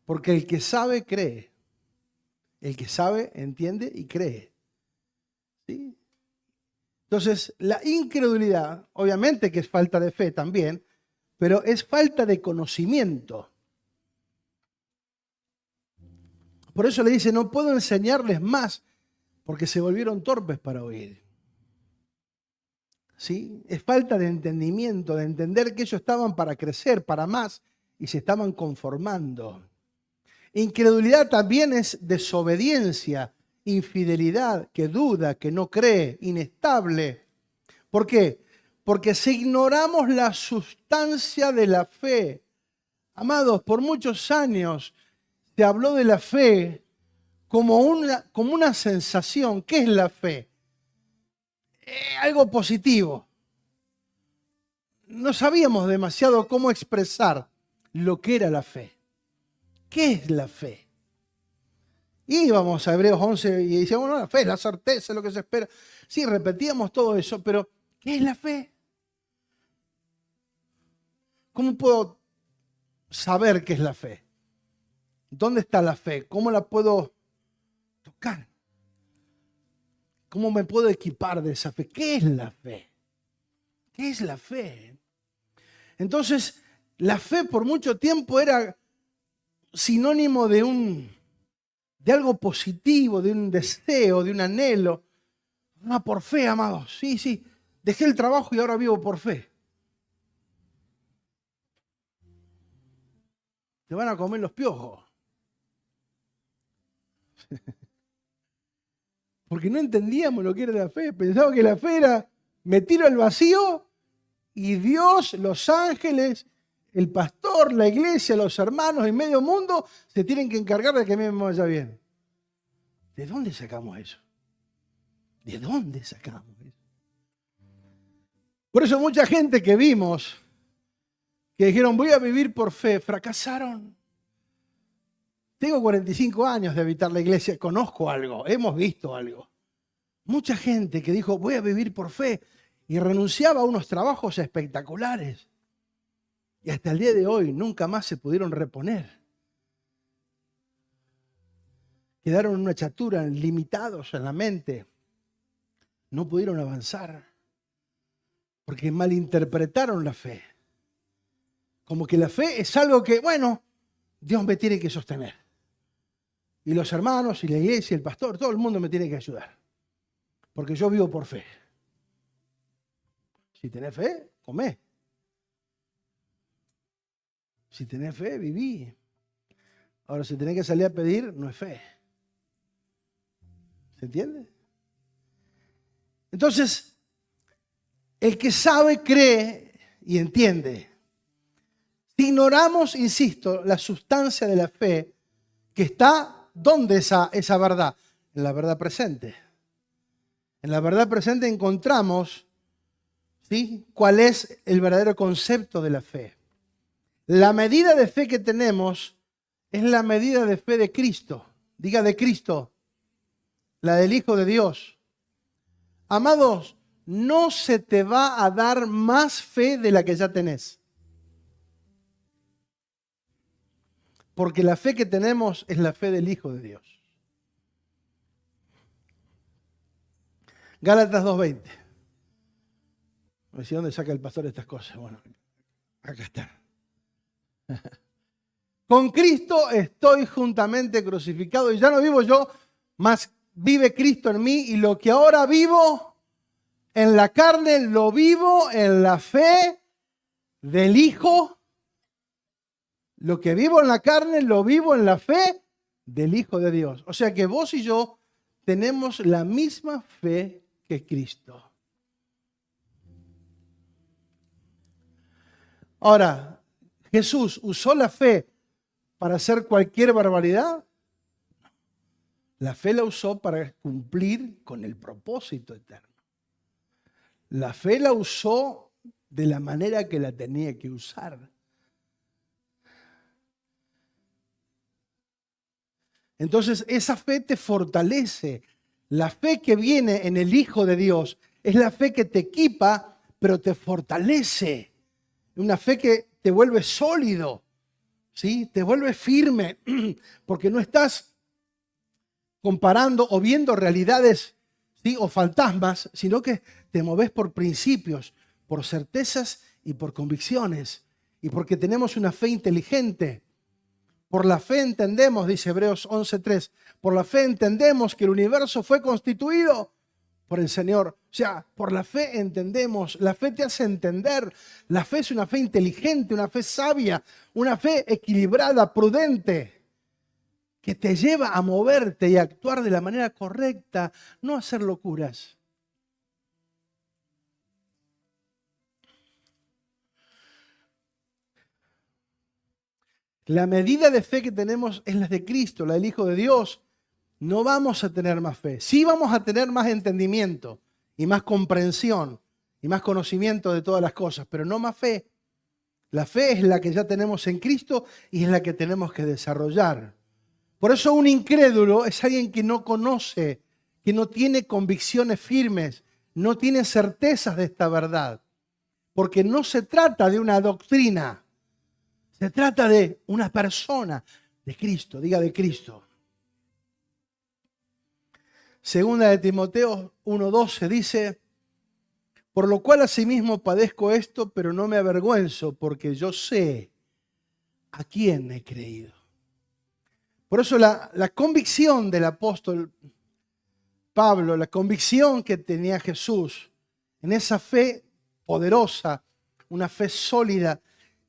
Porque el que sabe, cree. El que sabe, entiende y cree. ¿Sí? Entonces, la incredulidad, obviamente que es falta de fe también, pero es falta de conocimiento. Por eso le dice, no puedo enseñarles más, porque se volvieron torpes para oír. ¿sí? Es falta de entendimiento, de entender que ellos estaban para crecer, para más, y se estaban conformando. Incredulidad también es desobediencia, infidelidad, que duda, que no cree, inestable. ¿Por qué? Porque si ignoramos la sustancia de la fe, amados, por muchos años se habló de la fe como una sensación. ¿Qué es la fe? Algo positivo. No sabíamos demasiado cómo expresar lo que era la fe. ¿Qué es la fe? Íbamos a Hebreos 11 y decíamos, no, la fe es la certeza, es lo que se espera. Sí, repetíamos todo eso, pero ¿qué es la fe? ¿Cómo puedo saber qué es la fe? ¿Dónde está la fe? ¿Cómo la puedo tocar? ¿Cómo me puedo equipar de esa fe? ¿Qué es la fe? ¿Qué es la fe? Entonces, la fe por mucho tiempo era sinónimo de algo positivo, de un deseo, de un anhelo. No, por fe, amados. Sí, sí. Dejé el trabajo y ahora vivo por fe. Te van a comer los piojos. Porque no entendíamos lo que era la fe. Pensaba que la fe era, me tiro al vacío y Dios, los ángeles, el pastor, la iglesia, los hermanos y medio mundo se tienen que encargar de que a mí me vaya bien. ¿De dónde sacamos eso? ¿De dónde sacamos eso? Por eso mucha gente que vimos, que dijeron voy a vivir por fe, fracasaron. Tengo 45 años de habitar la iglesia, conozco algo, hemos visto algo. Mucha gente que dijo voy a vivir por fe y renunciaba a unos trabajos espectaculares. Y hasta el día de hoy nunca más se pudieron reponer. Quedaron en una chatura, limitados en la mente. No pudieron avanzar porque malinterpretaron la fe. Como que la fe es algo que, bueno, Dios me tiene que sostener. Y los hermanos, y la iglesia, el pastor, todo el mundo me tiene que ayudar. Porque yo vivo por fe. Si tenés fe, comé. Si tenés fe, viví. Ahora, si tenés que salir a pedir, no es fe. ¿Se entiende? Entonces, el que sabe, cree y entiende. Si ignoramos, insisto, la sustancia de la fe, que está, ¿dónde esa verdad? En la verdad presente. En la verdad presente encontramos, ¿sí?, cuál es el verdadero concepto de la fe. La medida de fe que tenemos es la medida de fe de Cristo. Diga de Cristo, la del Hijo de Dios. Amados, no se te va a dar más fe de la que ya tenés. Porque la fe que tenemos es la fe del Hijo de Dios. Gálatas 2:20. Me decía, ¿dónde saca el pastor estas cosas? Bueno, acá está. Con Cristo estoy juntamente crucificado y ya no vivo yo, mas vive Cristo en mí, y lo que ahora vivo en la carne lo vivo en la fe del Hijo. Lo que vivo en la carne lo vivo en la fe del Hijo de Dios. O sea que vos y yo tenemos la misma fe que Cristo. Ahora, ¿Jesús usó la fe para hacer cualquier barbaridad? La fe la usó para cumplir con el propósito eterno. La fe la usó de la manera que la tenía que usar. Entonces esa fe te fortalece. La fe que viene en el Hijo de Dios es la fe que te equipa, pero te fortalece. Una fe que te vuelve sólido, ¿sí? Te vuelve firme, porque no estás comparando o viendo realidades, ¿sí?, o fantasmas, sino que te moves por principios, por certezas y por convicciones. Y porque tenemos una fe inteligente. Por la fe entendemos, dice Hebreos 11:3, por la fe entendemos que el universo fue constituido por el Señor. O sea, por la fe entendemos, la fe te hace entender. La fe es una fe inteligente, una fe sabia, una fe equilibrada, prudente, que te lleva a moverte y a actuar de la manera correcta, no a hacer locuras. La medida de fe que tenemos es la de Cristo, la del Hijo de Dios. No vamos a tener más fe. Sí vamos a tener más entendimiento y más comprensión y más conocimiento de todas las cosas, pero no más fe. La fe es la que ya tenemos en Cristo y es la que tenemos que desarrollar. Por eso un incrédulo es alguien que no conoce, que no tiene convicciones firmes, no tiene certezas de esta verdad. Porque no se trata de una doctrina, se trata de una persona, de Cristo, diga de Cristo. Segunda de Timoteo 1:12 dice, por lo cual asimismo padezco esto, pero no me avergüenzo, porque yo sé a quién he creído. Por eso la convicción del apóstol Pablo, la convicción que tenía Jesús en esa fe poderosa, una fe sólida,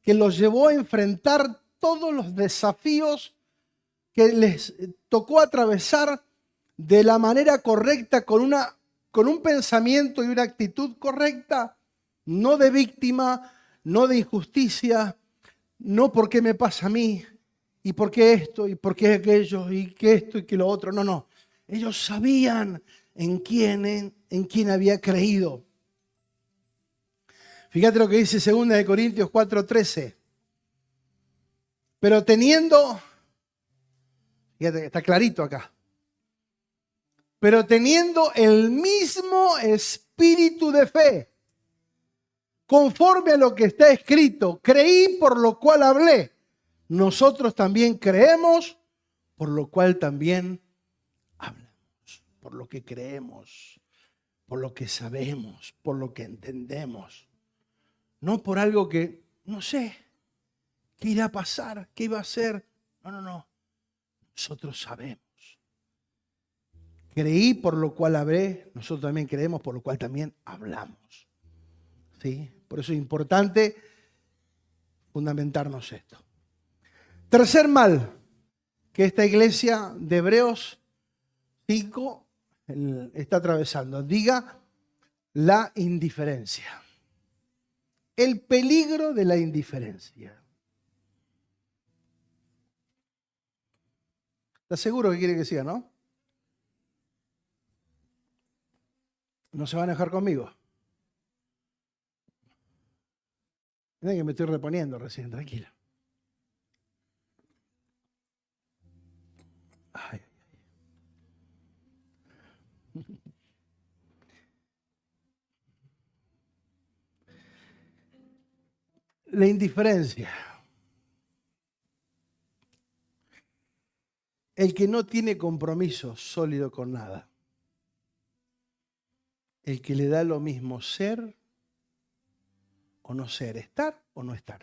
que los llevó a enfrentar todos los desafíos que les tocó atravesar de la manera correcta, con un pensamiento y una actitud correcta, no de víctima, no de injusticia, no porque me pasa a mí, y por qué esto, y por qué aquello, y que esto y que lo otro. No, no. Ellos sabían en quién había creído. Fíjate lo que dice 2 Corintios 4:13. Pero teniendo, fíjate, está clarito acá. Pero teniendo el mismo espíritu de fe, conforme a lo que está escrito, creí por lo cual hablé. Nosotros también creemos, por lo cual también hablamos. Por lo que creemos, por lo que sabemos, por lo que entendemos. No por algo que no sé qué irá a pasar, qué iba a ser. No, no, no. Nosotros sabemos. Creí por lo cual hablé, nosotros también creemos por lo cual también hablamos. ¿Sí? Por eso es importante fundamentarnos esto. Tercer mal que esta iglesia de Hebreos 5 está atravesando. Diga la indiferencia. El peligro de la indiferencia. ¿Está seguro que quiere que siga, no? ¿No se van a enojar conmigo? Miren que me estoy reponiendo recién, tranquila. Ay. La indiferencia. El que no tiene compromiso sólido con nada. El que le da lo mismo ser o no ser, estar o no estar.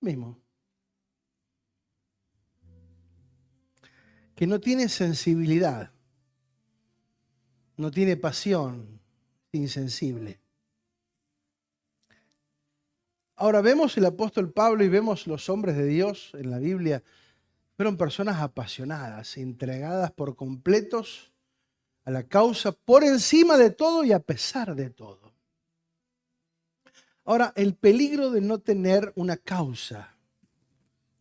Mismo. Que no tiene sensibilidad, no tiene pasión, insensible. Ahora vemos el apóstol Pablo y vemos los hombres de Dios en la Biblia. Fueron personas apasionadas, entregadas por completos a la causa, por encima de todo y a pesar de todo. Ahora, el peligro de no tener una causa,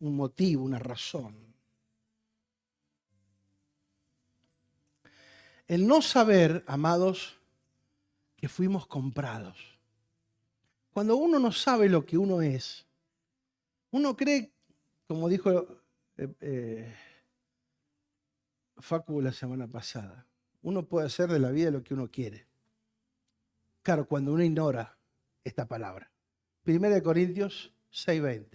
un motivo, una razón. El no saber, amados, que fuimos comprados. Cuando uno no sabe lo que uno es, uno cree, como dijo Facu la semana pasada, uno puede hacer de la vida lo que uno quiere. Claro, cuando uno ignora esta palabra. 1 Corintios 6:20.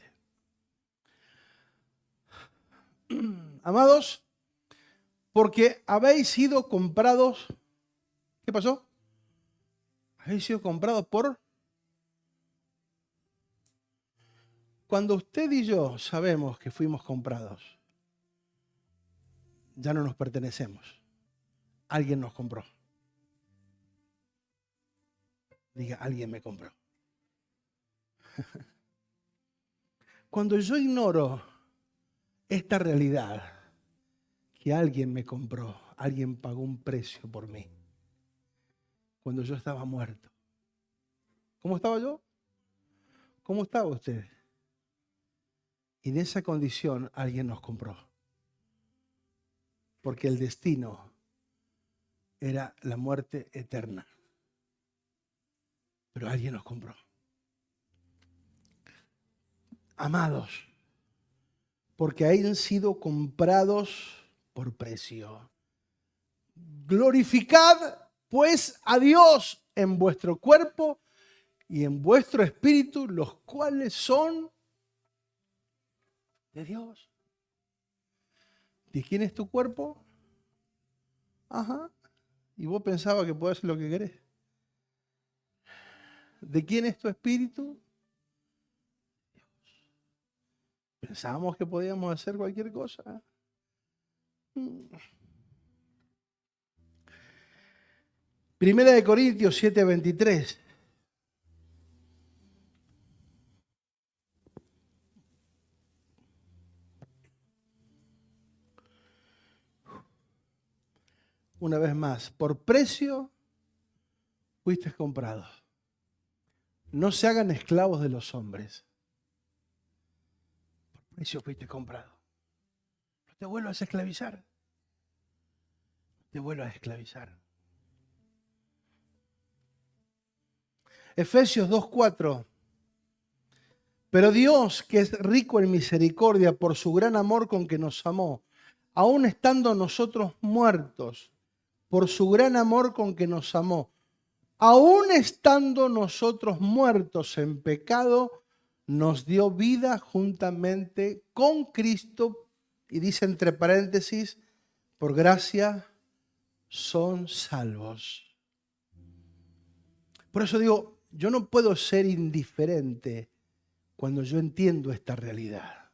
Amados, porque habéis sido comprados. ¿Qué pasó? Habéis sido comprados por... Cuando usted y yo sabemos que fuimos comprados, ya no nos pertenecemos. alguien nos compró. Diga, alguien me compró. Cuando yo ignoro esta realidad, que alguien me compró, alguien pagó un precio por mí, cuando yo estaba muerto. ¿Cómo estaba yo? ¿Cómo estaba usted? Y en esa condición alguien nos compró. Porque el destino era la muerte eterna. Pero alguien nos compró. Amados, porque hayan sido comprados por precio. Glorificad pues a Dios en vuestro cuerpo y en vuestro espíritu, los cuales son de Dios. ¿De quién es tu cuerpo? Ajá. Y vos pensabas que podés hacer lo que querés. ¿De quién es tu espíritu? Pensábamos que podíamos hacer cualquier cosa. Primera de Corintios 7:23. Una vez más, por precio fuiste comprados. No se hagan esclavos de los hombres. Por precio fuiste comprado. No te vuelvas a esclavizar. No te vuelvas a esclavizar. Efesios 2:4. Pero Dios, que es rico en misericordia por su gran amor con que nos amó, aun estando nosotros muertos, por su gran amor con que nos amó, aun estando nosotros muertos en pecado, nos dio vida juntamente con Cristo, y dice entre paréntesis, por gracia son salvos. Por eso digo, yo no puedo ser indiferente cuando yo entiendo esta realidad.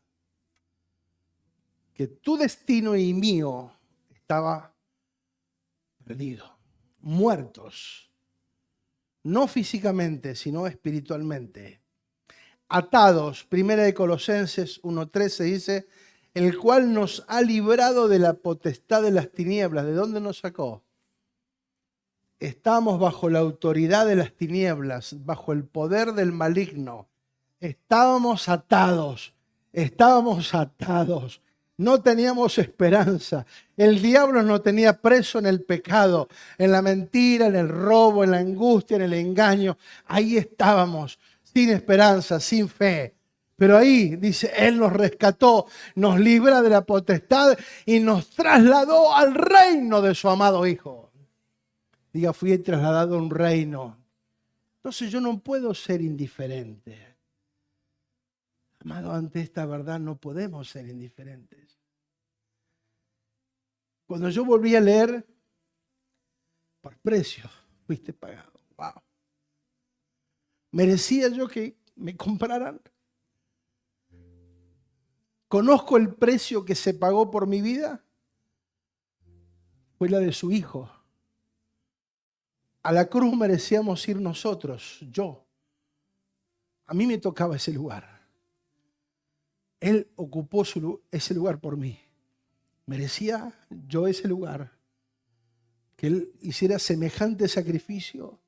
Que tu destino y mío estaba perdido, muertos, no físicamente, sino espiritualmente, atados. Primera de Colosenses 1:13 dice, el cual nos ha librado de la potestad de las tinieblas. ¿De dónde nos sacó? Estábamos bajo la autoridad de las tinieblas, bajo el poder del maligno. Estábamos atados. No teníamos esperanza. El diablo nos tenía preso en el pecado, en la mentira, en el robo, en la angustia, en el engaño. Ahí estábamos, sin esperanza, sin fe. Pero ahí, dice, Él nos rescató, nos libra de la potestad y nos trasladó al reino de su amado Hijo. Diga, fui trasladado a un reino. Entonces yo no puedo ser indiferente. Amado, ante esta verdad no podemos ser indiferentes. Cuando yo volví a leer, por precio fuiste pagado. Wow. ¿Merecía yo que me compraran? ¿Conozco el precio que se pagó por mi vida? Fue la de su Hijo. A la cruz merecíamos ir nosotros, yo. A mí me tocaba ese lugar. Él ocupó ese lugar por mí. ¿Merecía yo ese lugar? Que Él hiciera semejante sacrificio.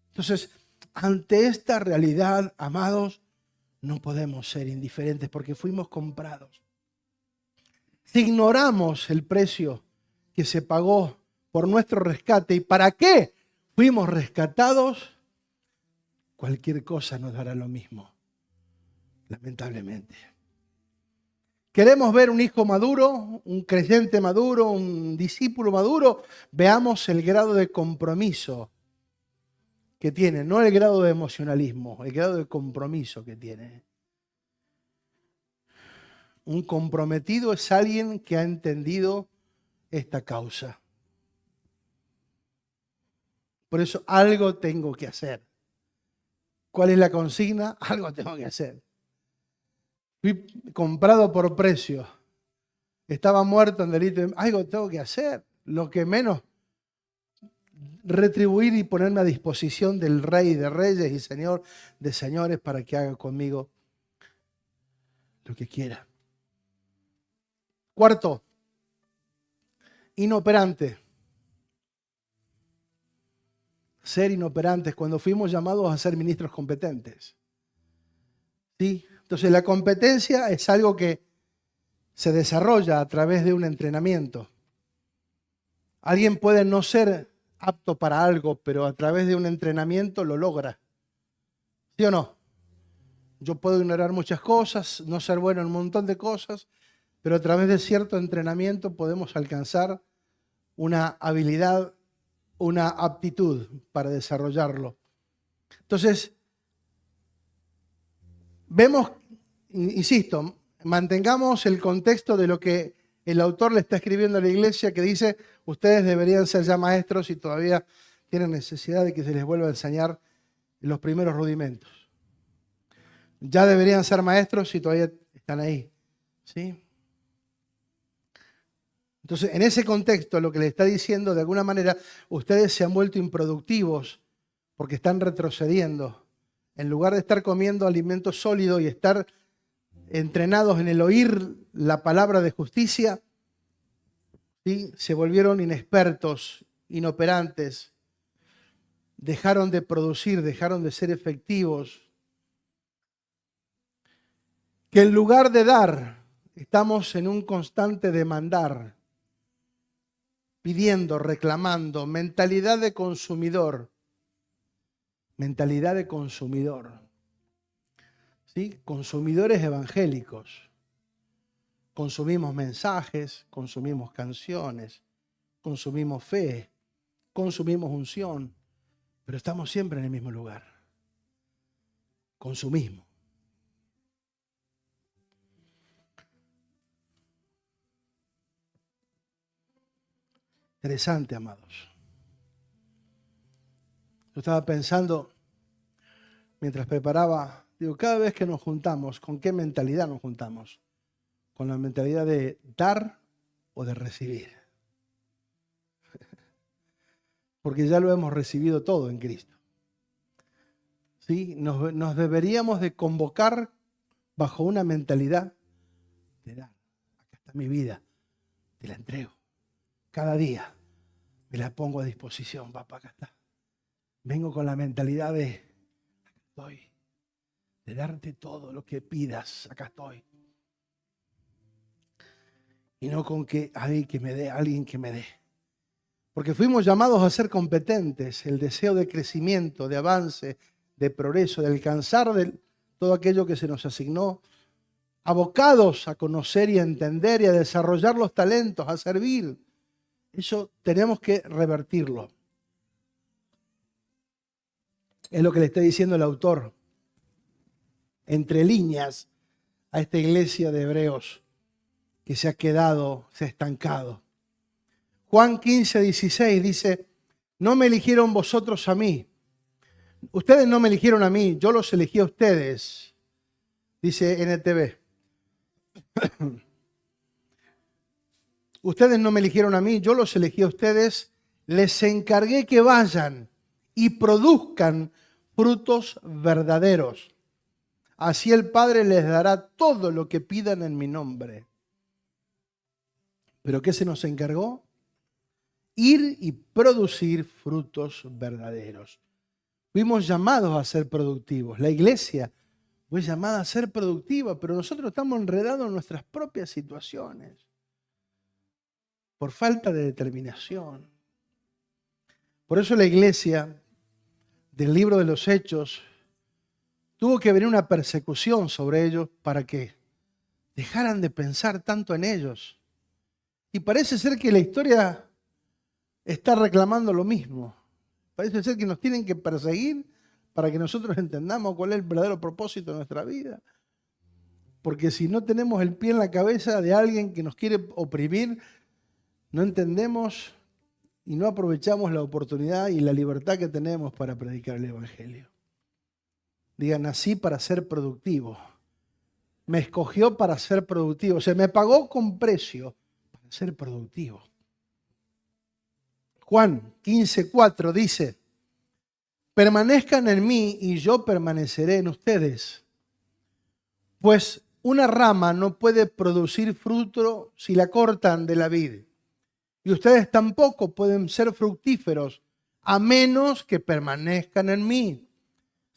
Entonces, ante esta realidad, amados, no podemos ser indiferentes porque fuimos comprados. Si ignoramos el precio que se pagó por nuestro rescate y para qué fuimos rescatados, cualquier cosa nos dará lo mismo. Lamentablemente. ¿Queremos ver un hijo maduro, un creyente maduro, un discípulo maduro? Veamos el grado de compromiso que tiene, no el grado de emocionalismo, el grado de compromiso que tiene. Un comprometido es alguien que ha entendido esta causa. Por eso algo tengo que hacer. ¿Cuál es la consigna? Algo tengo que hacer. Fui comprado por precio. Estaba muerto en delito. Algo tengo que hacer. lo que menos, retribuir y ponerme a disposición del Rey de Reyes y Señor de Señores para que haga conmigo lo que quiera. Cuarto, inoperante. Ser inoperantes cuando fuimos llamados a ser ministros competentes. ¿Sí? Entonces la competencia es algo que se desarrolla a través de un entrenamiento. Alguien puede no ser apto para algo, pero a través de un entrenamiento lo logra. ¿Sí o no? Yo puedo ignorar muchas cosas, no ser bueno en un montón de cosas, pero a través de cierto entrenamiento podemos alcanzar una habilidad, una aptitud para desarrollarlo. Entonces, vemos, insisto, mantengamos el contexto de lo que el autor le está escribiendo a la iglesia, que dice, ustedes deberían ser ya maestros y todavía tienen necesidad de que se les vuelva a enseñar los primeros rudimentos. Ya deberían ser maestros y todavía están ahí. ¿Sí? Entonces, en ese contexto, lo que le está diciendo, de alguna manera, ustedes se han vuelto improductivos porque están retrocediendo. En lugar de estar comiendo alimento sólido y estar entrenados en el oír la palabra de justicia, ¿sí? Se volvieron inexpertos, inoperantes, dejaron de producir, dejaron de ser efectivos. Que en lugar de dar, estamos en un constante demandar, pidiendo, reclamando, mentalidad de consumidor. Mentalidad de consumidor. ¿Sí? Consumidores evangélicos. Consumimos mensajes, consumimos canciones, consumimos fe, consumimos unción, pero estamos siempre en el mismo lugar. Consumismo. Interesante, amados. Yo estaba pensando, mientras preparaba, digo, cada vez que nos juntamos, ¿con qué mentalidad nos juntamos? ¿Con la mentalidad de dar o de recibir? Porque ya lo hemos recibido todo en Cristo. ¿Sí? Nos deberíamos de convocar bajo una mentalidad de dar. Acá está mi vida, te la entrego. Cada día me la pongo a disposición, papá, acá está. Vengo con la mentalidad de, acá estoy, de darte todo lo que pidas, acá estoy. Y no con que alguien que me dé. Porque fuimos llamados a ser competentes, el deseo de crecimiento, de avance, de progreso, de alcanzar todo aquello que se nos asignó, abocados a conocer y a entender y a desarrollar los talentos, a servir. Eso tenemos que revertirlo. Es lo que le está diciendo el autor, entre líneas, a esta iglesia de Hebreos que se ha quedado, se ha estancado. Juan 15:16 dice, no me eligieron vosotros a mí. Ustedes no me eligieron a mí, yo los elegí a ustedes, dice NTV. Ustedes no me eligieron a mí, yo los elegí a ustedes, les encargué que vayan y produzcan frutos verdaderos. Así el Padre les dará todo lo que pidan en mi nombre. ¿Pero qué se nos encargó? Ir y producir frutos verdaderos. Fuimos llamados a ser productivos. La iglesia fue llamada a ser productiva, pero nosotros estamos enredados en nuestras propias situaciones por falta de determinación. Por eso la iglesia del libro de los Hechos tuvo que venir una persecución sobre ellos para que dejaran de pensar tanto en ellos. Y parece ser que la historia está reclamando lo mismo. Parece ser que nos tienen que perseguir para que nosotros entendamos cuál es el verdadero propósito de nuestra vida. Porque si no tenemos el pie en la cabeza de alguien que nos quiere oprimir, no entendemos y no aprovechamos la oportunidad y la libertad que tenemos para predicar el Evangelio. Digan, nací para ser productivo. Me escogió para ser productivo. Se me pagó con precio para ser productivo. Juan 15:4 dice, permanezcan en mí y yo permaneceré en ustedes. Pues una rama no puede producir fruto si la cortan de la vid. Y ustedes tampoco pueden ser fructíferos a menos que permanezcan en mí.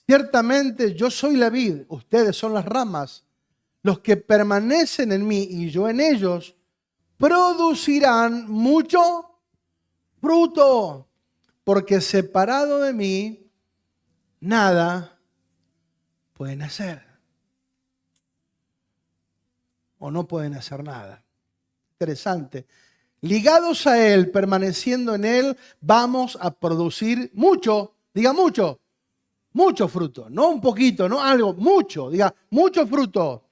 Ciertamente yo soy la vid, ustedes son las ramas. Los que permanecen en mí y yo en ellos producirán mucho fruto, porque separado de mí nada pueden hacer. O no pueden hacer nada. Interesante. Ligados a Él, permaneciendo en Él, vamos a producir mucho, diga mucho, mucho fruto. No un poquito, no algo, mucho, diga mucho fruto.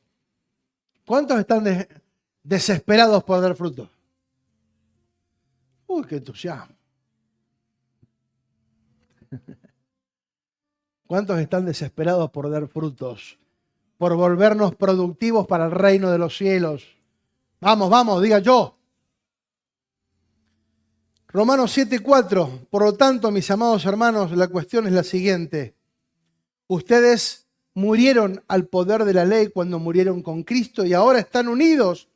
¿Cuántos están desesperados por dar fruto? Uy, qué entusiasmo. ¿Cuántos están desesperados por dar frutos? Por volvernos productivos para el reino de los cielos. Vamos, vamos, diga yo. Romanos 7:4. Por lo tanto, mis amados hermanos, la cuestión es la siguiente. Ustedes murieron al poder de la ley cuando murieron con Cristo y ahora están unidos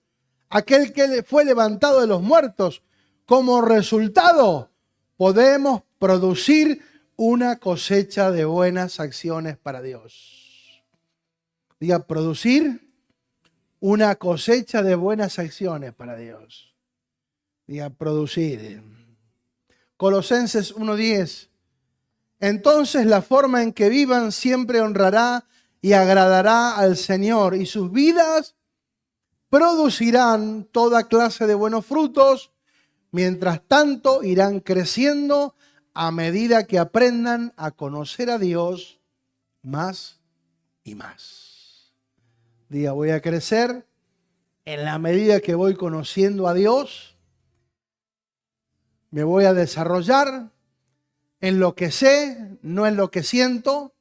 a aquel que fue levantado de los muertos. Como resultado, podemos producir una cosecha de buenas acciones para Dios. Diga, producir una cosecha de buenas acciones para Dios. Diga, producir. Colosenses 1:10. Entonces la forma en que vivan siempre honrará y agradará al Señor y sus vidas producirán toda clase de buenos frutos. Mientras tanto irán creciendo a medida que aprendan a conocer a Dios más y más. Diga, voy a crecer en la medida que voy conociendo a Dios. Me voy a desarrollar en lo que sé, no en lo que siento.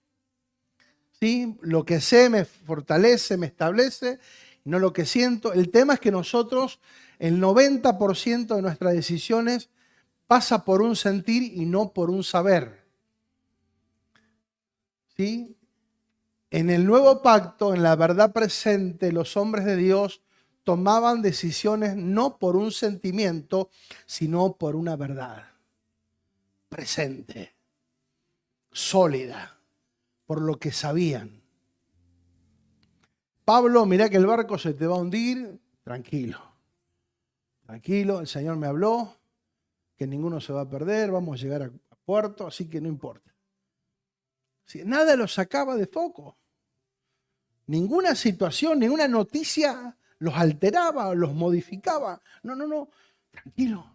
¿Sí? Lo que sé me fortalece, me establece, no lo que siento. El tema es que nosotros, el 90% de nuestras decisiones pasa por un sentir y no por un saber. ¿Sí? En el nuevo pacto, en la verdad presente, los hombres de Dios tomaban decisiones no por un sentimiento, sino por una verdad presente, sólida, por lo que sabían. Pablo, mirá que el barco se te va a hundir, tranquilo. Tranquilo, el Señor me habló, que ninguno se va a perder, vamos a llegar a puerto, así que no importa. Si nada los sacaba de foco. Ninguna situación, ninguna noticia los alteraba, los modificaba. No, tranquilo.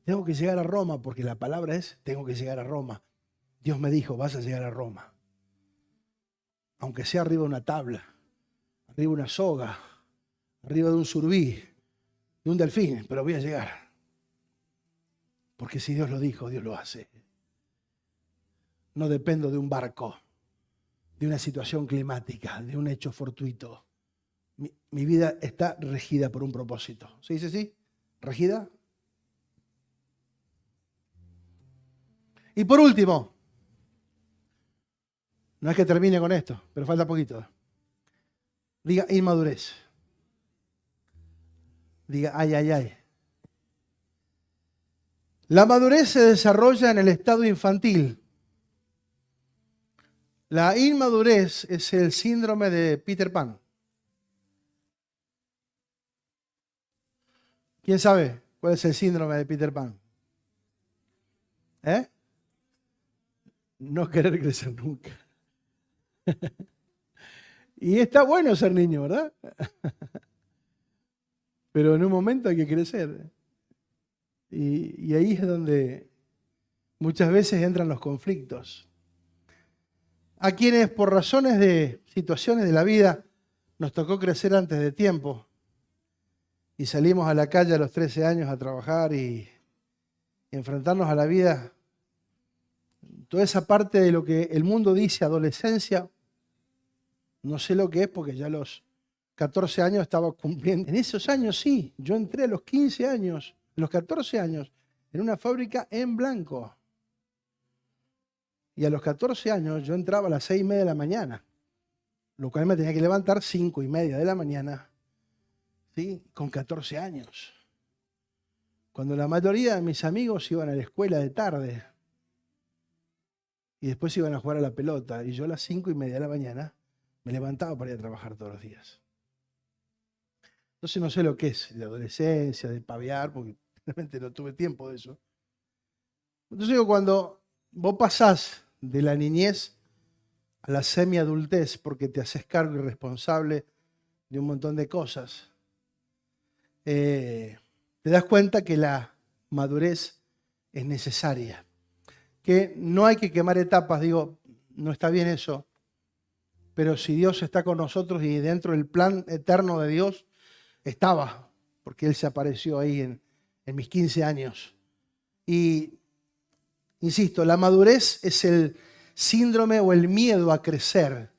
Tengo que llegar a Roma, porque la palabra es, tengo que llegar a Roma. Dios me dijo, vas a llegar a Roma. Aunque sea arriba de una tabla, arriba de una soga, arriba de un surubí, de un delfín, pero voy a llegar. Porque si Dios lo dijo, Dios lo hace. No dependo de un barco, de una situación climática, de un hecho fortuito. Mi vida está regida por un propósito. ¿Se dice así? ¿Regida? Y por último, no es que termine con esto, pero falta poquito. Diga inmadurez. Diga ay, ay, ay. La madurez se desarrolla en el estado infantil. La inmadurez es el síndrome de Peter Pan. ¿Quién sabe cuál es el síndrome de Peter Pan? No querer crecer nunca. Y está bueno ser niño, ¿verdad? Pero en un momento hay que crecer. Y ahí es donde muchas veces entran los conflictos. A quienes por razones de situaciones de la vida nos tocó crecer antes de tiempo y salimos a la calle a los 13 años a trabajar y enfrentarnos a la vida, toda esa parte de lo que el mundo dice adolescencia, no sé lo que es porque ya a los 14 años estaba cumpliendo. En esos años sí, yo entré a los 15 años, a los 14 años, en una fábrica en blanco. Y a los 14 años yo entraba a las 6:30 de la mañana, lo cual me tenía que levantar 5:30 de la mañana, ¿sí? Con 14 años. Cuando la mayoría de mis amigos iban a la escuela de tarde y después iban a jugar a la pelota, y yo a las 5:30 de la mañana me levantaba para ir a trabajar todos los días. Entonces no sé lo que es la adolescencia, de pavear, porque realmente no tuve tiempo de eso. Entonces digo, cuando vos pasás de la niñez a la semiadultez porque te haces cargo y responsable de un montón de cosas, te das cuenta que la madurez es necesaria. Que no hay que quemar etapas, digo, no está bien eso, pero si Dios está con nosotros y dentro del plan eterno de Dios, estaba, porque Él se apareció ahí en mis 15 años. Y, insisto, la madurez es el síndrome o el miedo a crecer.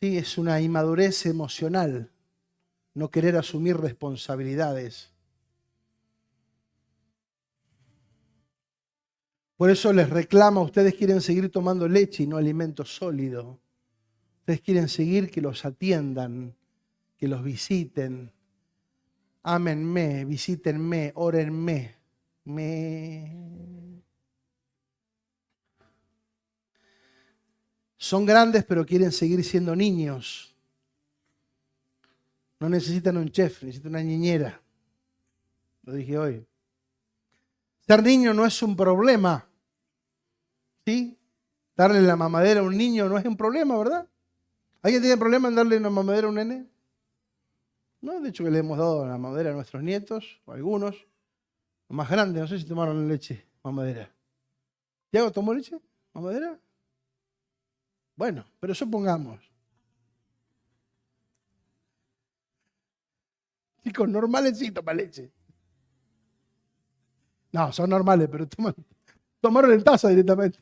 ¿Sí? Es una inmadurez emocional, no querer asumir responsabilidades. Por eso les reclamo, ustedes quieren seguir tomando leche y no alimento sólido. Ustedes quieren seguir que los atiendan, que los visiten. Ámenme, visítenme, órenme. Son grandes, pero quieren seguir siendo niños. No necesitan un chef, necesitan una niñera. Lo dije hoy. Ser niño no es un problema. ¿Sí? Darle la mamadera a un niño no es un problema, ¿verdad? ¿Alguien tiene problema en darle una mamadera a un nene? No, de hecho que le hemos dado la mamadera a nuestros nietos, o algunos, los más grandes, no sé si tomaron leche, mamadera. ¿Tiago tomó leche? ¿Mamadera? Bueno, pero supongamos. Chicos, normales sí toman leche. No, son normales, pero tomaron en taza directamente.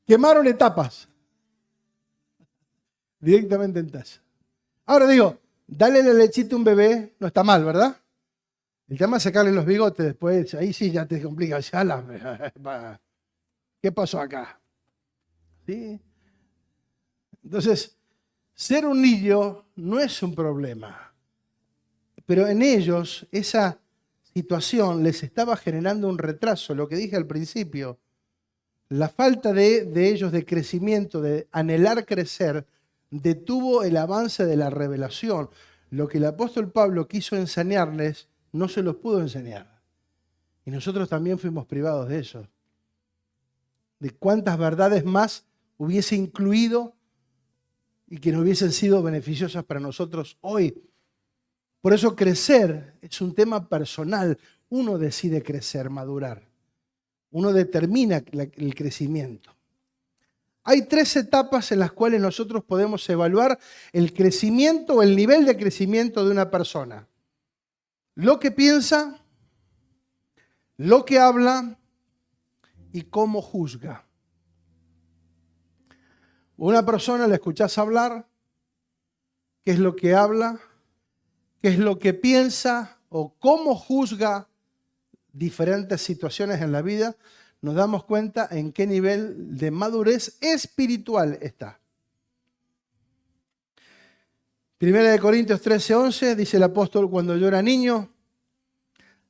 Quemaron etapas. Directamente en taza. Ahora digo, darle la lechita a un bebé no está mal, ¿verdad? El tema es sacarle los bigotes después. Ahí sí ya te complica. ¿Qué pasó acá? ¿Sí? Entonces, ser un niño no es un problema. Pero en ellos, esa situación les estaba generando un retraso, lo que dije al principio. La falta de ellos de crecimiento, de anhelar crecer, detuvo el avance de la revelación. Lo que el apóstol Pablo quiso enseñarles, no se los pudo enseñar. Y nosotros también fuimos privados de eso. De cuántas verdades más hubiese incluido y que no hubiesen sido beneficiosas para nosotros hoy. Por eso crecer es un tema personal. Uno decide crecer, madurar. Uno determina el crecimiento. Hay 3 etapas en las cuales nosotros podemos evaluar el crecimiento o el nivel de crecimiento de una persona. Lo que piensa, lo que habla y cómo juzga. Una persona la escuchás hablar, qué es lo que habla, qué es lo que piensa o cómo juzga diferentes situaciones en la vida, nos damos cuenta en qué nivel de madurez espiritual está. 1 Corintios 13:11 dice el apóstol, cuando yo era niño,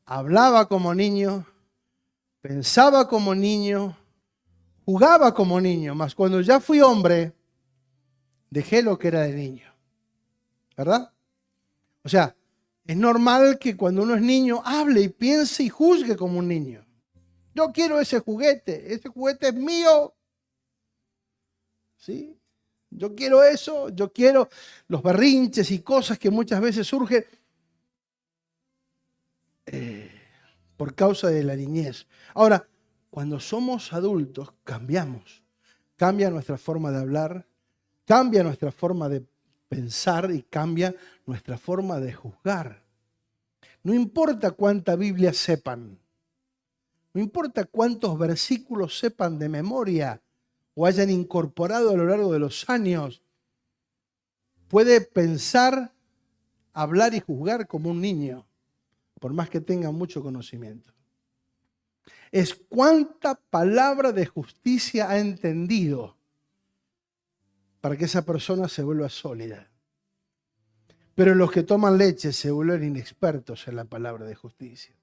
hablaba como niño, pensaba como niño, jugaba como niño, mas cuando ya fui hombre, dejé lo que era de niño. ¿Verdad? O sea, es normal que cuando uno es niño hable y piense y juzgue como un niño. Yo quiero ese juguete es mío. ¿Sí? Yo quiero eso, yo quiero los berrinches y cosas que muchas veces surgen por causa de la niñez. Ahora, cuando somos adultos, cambiamos. Cambia nuestra forma de hablar, cambia nuestra forma de pensar y cambia nuestra forma de juzgar. No importa cuánta Biblia sepan, no importa cuántos versículos sepan de memoria o hayan incorporado a lo largo de los años, puede pensar, hablar y juzgar como un niño, por más que tenga mucho conocimiento. es cuánta palabra de justicia ha entendido para que esa persona se vuelva sólida. Pero los que toman leche se vuelven inexpertos en la palabra de justicia.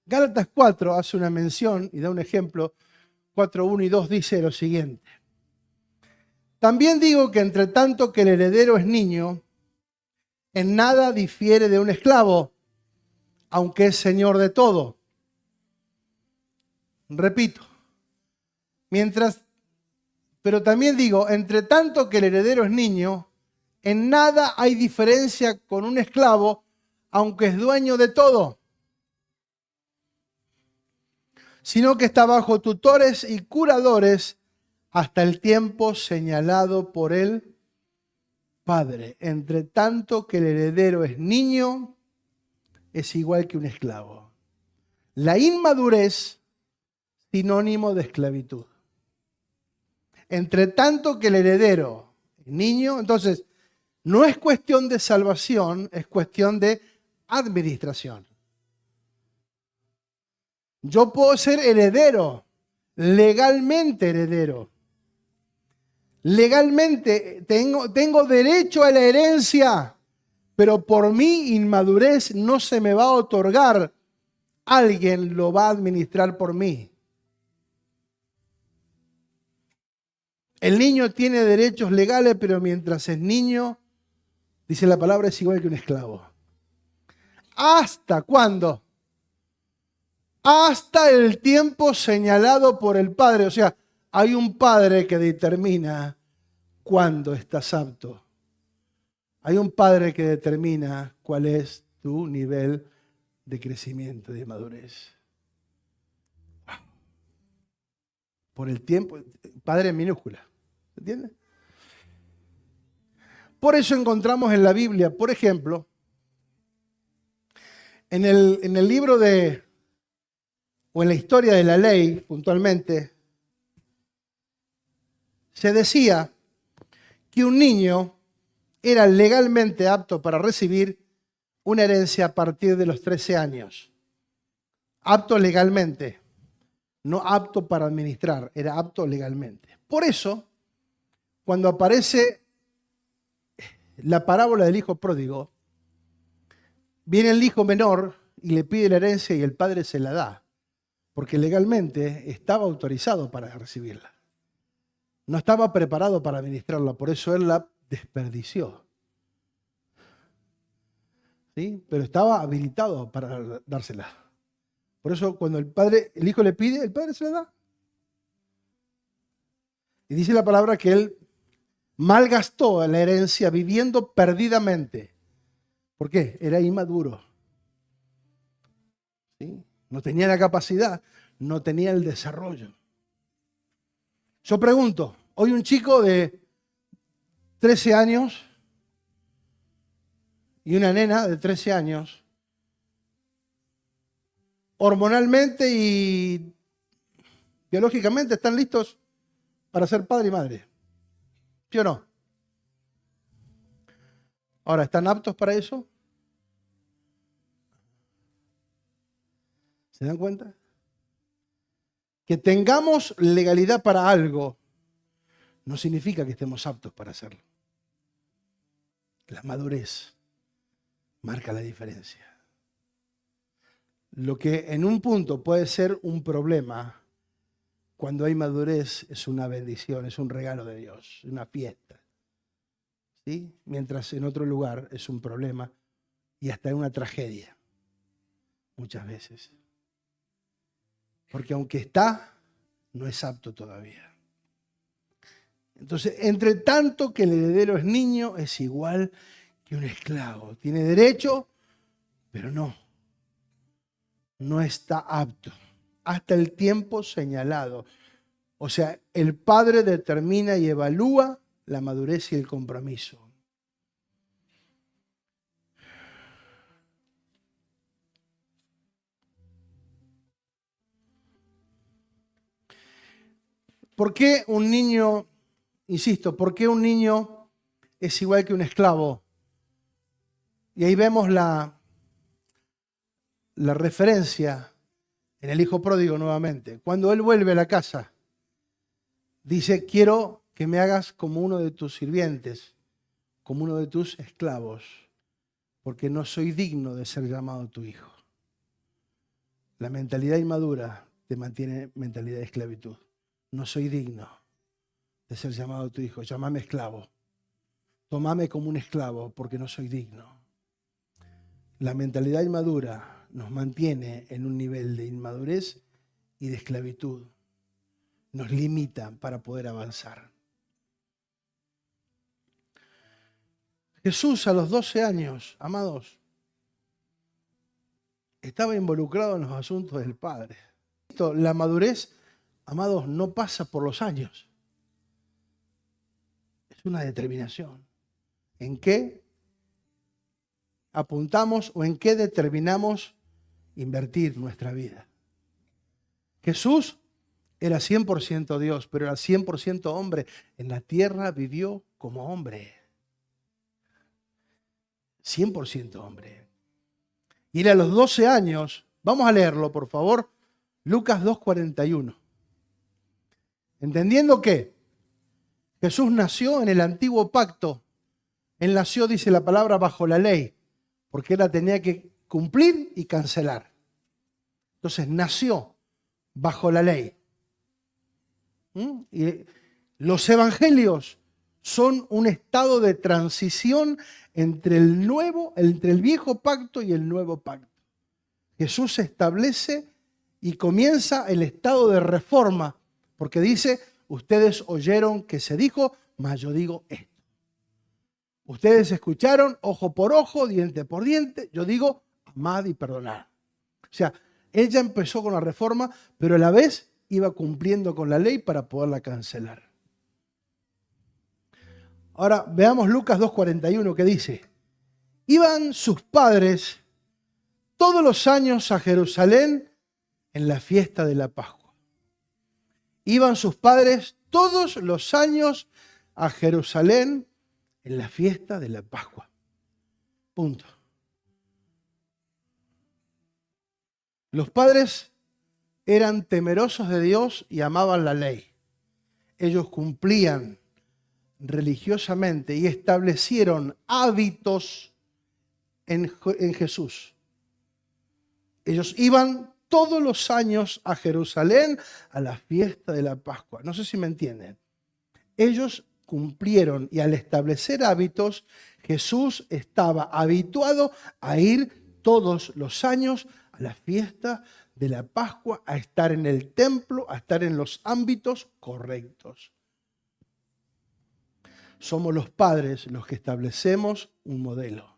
Gálatas 4 hace una mención y da un ejemplo. 4:1 y 2 dice lo siguiente. También digo que entre tanto que el heredero es niño, en nada difiere de un esclavo, aunque es señor de todo. Repito, pero también digo, entre tanto que el heredero es niño, en nada hay diferencia con un esclavo, aunque es dueño de todo, sino que está bajo tutores y curadores hasta el tiempo señalado por el Padre. Entre tanto que el heredero es niño, es igual que un esclavo. La inmadurez, sinónimo de esclavitud. Entre tanto que el heredero es niño, entonces no es cuestión de salvación, es cuestión de administración. Yo puedo ser heredero, legalmente heredero. Legalmente tengo derecho a la herencia, pero por mi inmadurez no se me va a otorgar. Alguien lo va a administrar por mí. El niño tiene derechos legales, pero mientras es niño, dice la palabra, es igual que un esclavo. ¿Hasta cuándo? Hasta el tiempo señalado por el Padre. O sea, hay un Padre que determina cuándo estás apto. Hay un Padre que determina cuál es tu nivel de crecimiento, de madurez. Por el tiempo, Padre en minúscula. ¿Entiendes? Por eso encontramos en la Biblia, por ejemplo, en el libro o en la historia de la ley, puntualmente, se decía que un niño era legalmente apto para recibir una herencia a partir de los 13 años. Apto legalmente, no apto para administrar, era apto legalmente. Por eso, cuando aparece la parábola del hijo pródigo, viene el hijo menor y le pide la herencia y el padre se la da, porque legalmente estaba autorizado para recibirla. No estaba preparado para administrarla, por eso él la desperdició. ¿Sí? Pero estaba habilitado para dársela. Por eso cuando el hijo le pide, el padre se la da. Y dice la palabra que él malgastó la herencia viviendo perdidamente. ¿Por qué? Era inmaduro. ¿Sí? No tenía la capacidad, no tenía el desarrollo. Yo pregunto, hoy un chico de 13 años y una nena de 13 años, hormonalmente y biológicamente están listos para ser padre y madre. ¿Sí o no? Ahora, ¿están aptos para eso? ¿Se dan cuenta? Que tengamos legalidad para algo no significa que estemos aptos para hacerlo. La madurez marca la diferencia. Lo que en un punto puede ser un problema, cuando hay madurez es una bendición, es un regalo de Dios, una fiesta. ¿Sí? Mientras en otro lugar es un problema y hasta una tragedia, muchas veces. Porque aunque está, no es apto todavía. Entonces, entre tanto que el heredero es niño, es igual que un esclavo. Tiene derecho, pero no está apto hasta el tiempo señalado. O sea, el padre determina y evalúa la madurez y el compromiso. ¿Por qué un niño, insisto, por qué un niño es igual que un esclavo? Y ahí vemos la referencia en el hijo pródigo nuevamente. Cuando él vuelve a la casa, dice, quiero que me hagas como uno de tus sirvientes, como uno de tus esclavos, porque no soy digno de ser llamado tu hijo. La mentalidad inmadura te mantiene mentalidad de esclavitud. No soy digno de ser llamado tu hijo, llámame esclavo. Tómame como un esclavo porque no soy digno. La mentalidad inmadura nos mantiene en un nivel de inmadurez y de esclavitud. Nos limita para poder avanzar. Jesús a los 12 años, amados, estaba involucrado en los asuntos del Padre. La madurez, amados, no pasa por los años. Es una determinación. ¿En qué apuntamos o en qué determinamos invertir nuestra vida? Jesús era 100% Dios, pero era 100% hombre. En la tierra vivió como hombre. 100% hombre. Y a los 12 años, vamos a leerlo por favor, Lucas 2:41. Entendiendo que Jesús nació en el antiguo pacto. Él nació, dice la palabra, bajo la ley, porque él la tenía que cumplir y cancelar. Entonces nació bajo la ley. Y los evangelios son un estado de transición entre el viejo pacto y el nuevo pacto. Jesús establece y comienza el estado de reforma, porque dice, ustedes oyeron que se dijo, mas yo digo esto. Ustedes escucharon ojo por ojo, diente por diente, yo digo amad y perdonad. O sea, él ya empezó con la reforma, pero a la vez iba cumpliendo con la ley para poderla cancelar. Ahora veamos Lucas 2:41 que dice, iban sus padres todos los años a Jerusalén en la fiesta de la Pascua. Iban sus padres todos los años a Jerusalén en la fiesta de la Pascua. Punto. Los padres eran temerosos de Dios y amaban la ley. Ellos cumplían religiosamente y establecieron hábitos en Jesús. Ellos iban todos los años a Jerusalén a la fiesta de la Pascua. No sé si me entienden. Ellos cumplieron y al establecer hábitos, Jesús estaba habituado a ir todos los años a la fiesta de la Pascua, a estar en el templo, a estar en los ámbitos correctos. Somos los padres los que establecemos un modelo.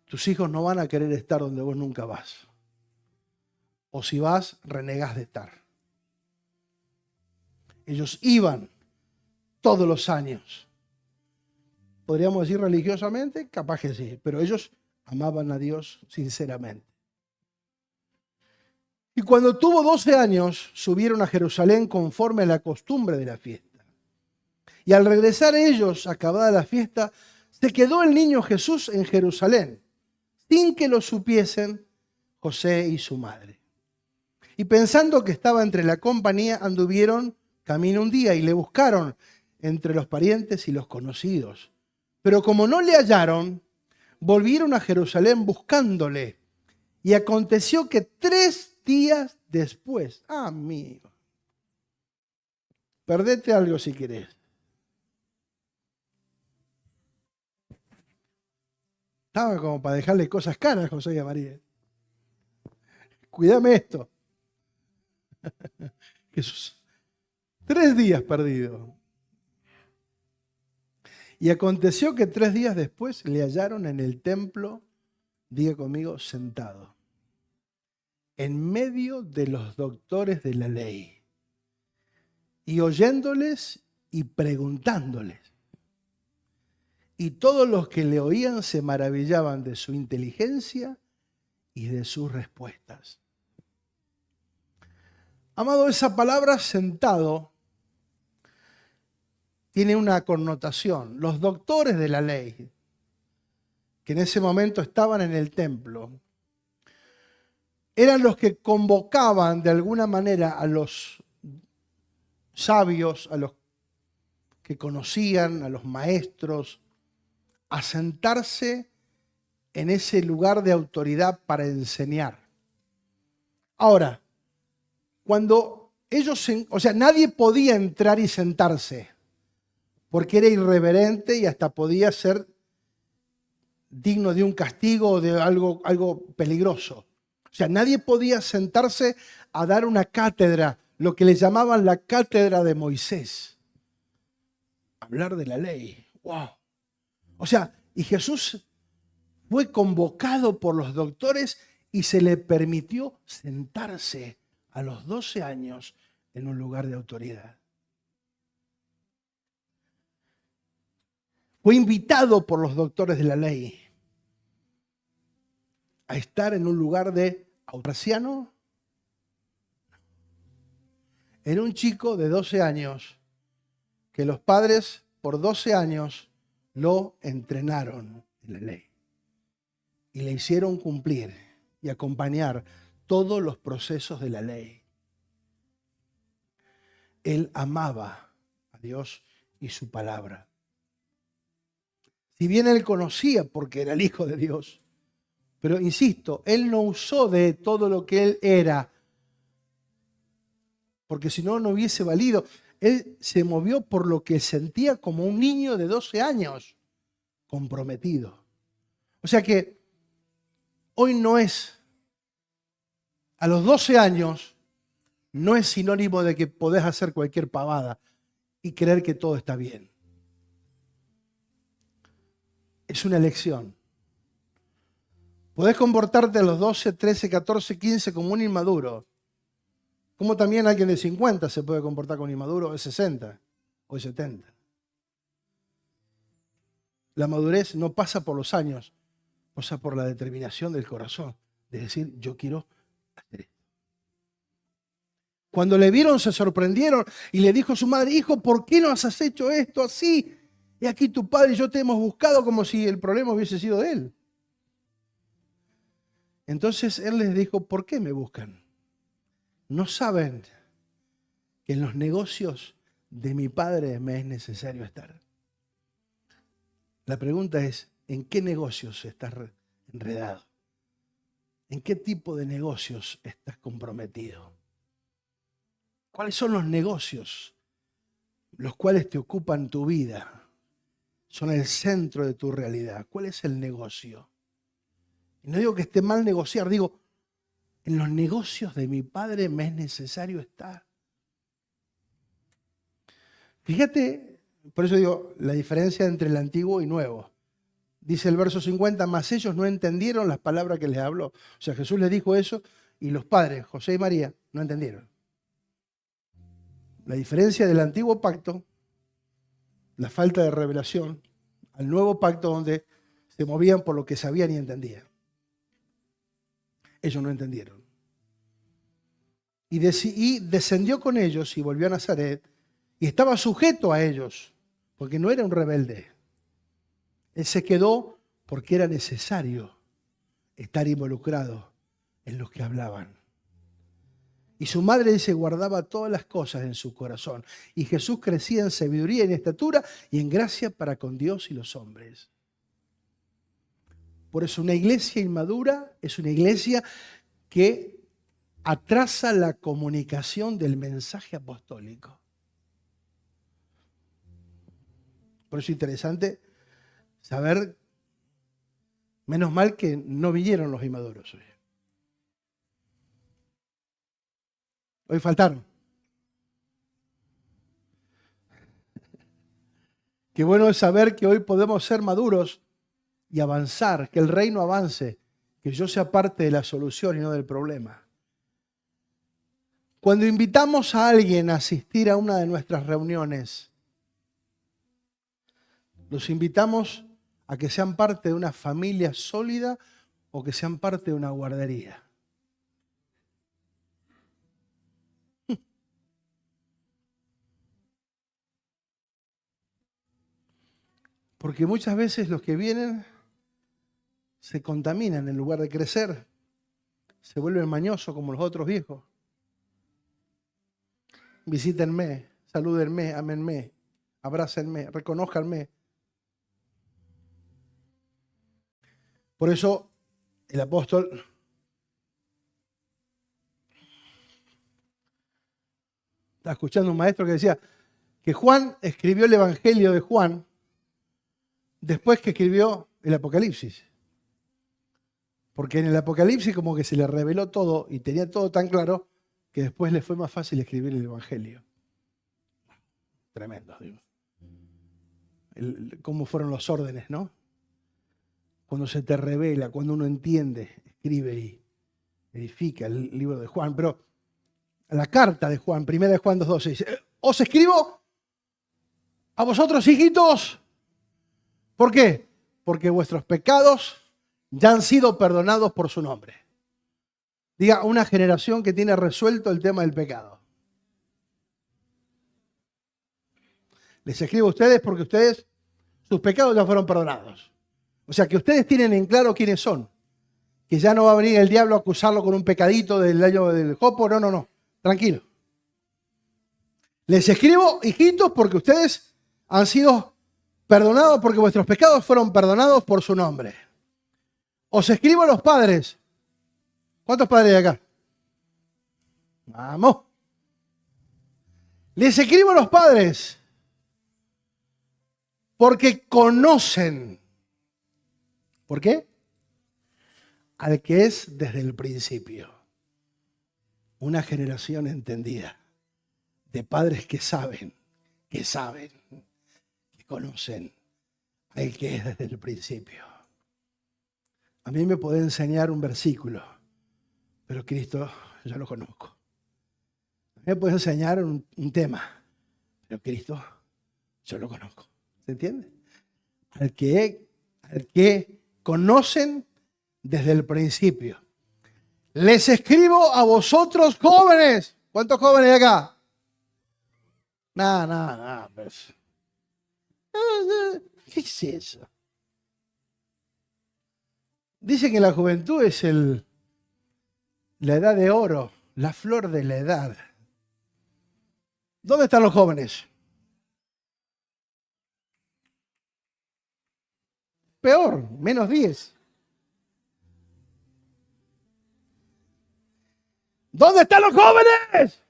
Tus hijos no van a querer estar donde vos nunca vas. O si vas, renegás de estar. Ellos iban todos los años. Podríamos decir religiosamente, capaz que sí, pero ellos amaban a Dios sinceramente. Y cuando tuvo 12 años, subieron a Jerusalén conforme a la costumbre de la fiesta. Y al regresar ellos, acabada la fiesta, se quedó el niño Jesús en Jerusalén, sin que lo supiesen José y su madre. Y pensando que estaba entre la compañía, anduvieron camino un día y le buscaron entre los parientes y los conocidos. Pero como no le hallaron, volvieron a Jerusalén buscándole. Y aconteció que 3 días después, amigo, perdete algo si querés. Estaba como para dejarle cosas caras a José y a María. Cuídame esto. Jesús, 3 días perdido. Y aconteció que 3 días después le hallaron en el templo, diga conmigo, sentado, en medio de los doctores de la ley, y oyéndoles y preguntándoles. Y todos los que le oían se maravillaban de su inteligencia y de sus respuestas. Amado, esa palabra sentado tiene una connotación. Los doctores de la ley que en ese momento estaban en el templo, eran los que convocaban de alguna manera a los sabios, a los que conocían, a los maestros, a sentarse en ese lugar de autoridad para enseñar. Ahora, cuando ellos, o sea, nadie podía entrar y sentarse, porque era irreverente y hasta podía ser digno de un castigo o de algo peligroso. O sea, nadie podía sentarse a dar una cátedra, lo que le llamaban la cátedra de Moisés. Hablar de la ley. ¡Wow! O sea, y Jesús fue convocado por los doctores y se le permitió sentarse a los 12 años en un lugar de autoridad. Fue invitado por los doctores de la ley a estar en un lugar de anciano. Era un chico de 12 años que los padres por 12 años lo entrenaron en la ley y le hicieron cumplir y acompañar todos los procesos de la ley. Él amaba a Dios y su palabra. Si bien él conocía porque era el Hijo de Dios, pero insisto, él no usó de todo lo que él era, porque si no, no hubiese valido. Él se movió por lo que sentía como un niño de 12 años, comprometido. O sea que hoy no es, a los 12 años, no es sinónimo de que podés hacer cualquier pavada y creer que todo está bien. Es una elección. Podés comportarte a los 12, 13, 14, 15 como un inmaduro. Como también alguien de 50 se puede comportar como un inmaduro de 60 o de 70. La madurez no pasa por los años, pasa por la determinación del corazón. De decir, yo quiero hacer esto. Cuando le vieron se sorprendieron y le dijo a su madre, hijo, ¿por qué no has hecho esto así? Y aquí tu padre y yo te hemos buscado, como si el problema hubiese sido de él. Entonces él les dijo, ¿por qué me buscan? ¿No saben que en los negocios de mi padre me es necesario estar? La pregunta es, ¿en qué negocios estás enredado? ¿En qué tipo de negocios estás comprometido? ¿Cuáles son los negocios los cuales te ocupan tu vida? Son el centro de tu realidad. ¿Cuál es el negocio? Y no digo que esté mal negociar, digo, en los negocios de mi padre me es necesario estar. Fíjate, por eso digo, la diferencia entre el antiguo y nuevo. Dice el verso 50, mas ellos no entendieron las palabras que les habló. O sea, Jesús les dijo eso y los padres, José y María, no entendieron. La diferencia del antiguo pacto, la falta de revelación, al nuevo pacto donde se movían por lo que sabían y entendían. Ellos no entendieron. Y descendió con ellos y volvió a Nazaret y estaba sujeto a ellos, porque no era un rebelde. Él se quedó porque era necesario estar involucrado en los que hablaban. Y su madre dice, guardaba todas las cosas en su corazón. Y Jesús crecía en sabiduría y en estatura y en gracia para con Dios y los hombres. Por eso una iglesia inmadura es una iglesia que atrasa la comunicación del mensaje apostólico. Por eso es interesante saber, menos mal que no vinieron los inmaduros hoy. Hoy faltaron. Qué bueno es saber que hoy podemos ser maduros y avanzar, que el reino avance, que yo sea parte de la solución y no del problema. Cuando invitamos a alguien a asistir a una de nuestras reuniones, los invitamos a que sean parte de una familia sólida o que sean parte de una guardería. Porque muchas veces los que vienen se contaminan en lugar de crecer. Se vuelven mañosos como los otros viejos. Visítenme, salúdenme, ámenme, abrácenme, reconózcanme. Por eso el apóstol estaba escuchando a un maestro que decía que Juan escribió el Evangelio de Juan después que escribió el Apocalipsis. Porque en el Apocalipsis como que se le reveló todo y tenía todo tan claro que después le fue más fácil escribir el Evangelio. Tremendo, digo. Cómo fueron los órdenes, ¿no? Cuando se te revela, cuando uno entiende, escribe y edifica el libro de Juan. Pero la carta de Juan, primera de Juan 2:12, dice: os escribo a vosotros, hijitos. ¿Por qué? Porque vuestros pecados ya han sido perdonados por su nombre. Diga, una generación que tiene resuelto el tema del pecado. Les escribo a ustedes porque sus pecados ya fueron perdonados. O sea, que ustedes tienen en claro quiénes son. Que ya no va a venir el diablo a acusarlo con un pecadito del año del Jopo. No. Tranquilo. Les escribo, hijitos, porque ustedes han sido perdonados, porque vuestros pecados fueron perdonados por su nombre. Os escribo a los padres. ¿Cuántos padres hay acá? Vamos. Les escribo a los padres porque conocen. ¿Por qué? Al que es desde el principio. Una generación entendida de padres que saben, que conocen al que es desde el principio. A mí me puede enseñar un versículo, pero Cristo yo lo conozco. A mí me puede enseñar un tema, pero Cristo yo lo conozco. ¿Se entiende? Al que conocen desde el principio. Les escribo a vosotros jóvenes. ¿Cuántos jóvenes hay acá? Nada. Pues. ¿Qué es eso? Dicen que la juventud es la edad de oro, la flor de la edad. ¿Dónde están los jóvenes? Peor, menos 10. ¿Dónde están los jóvenes?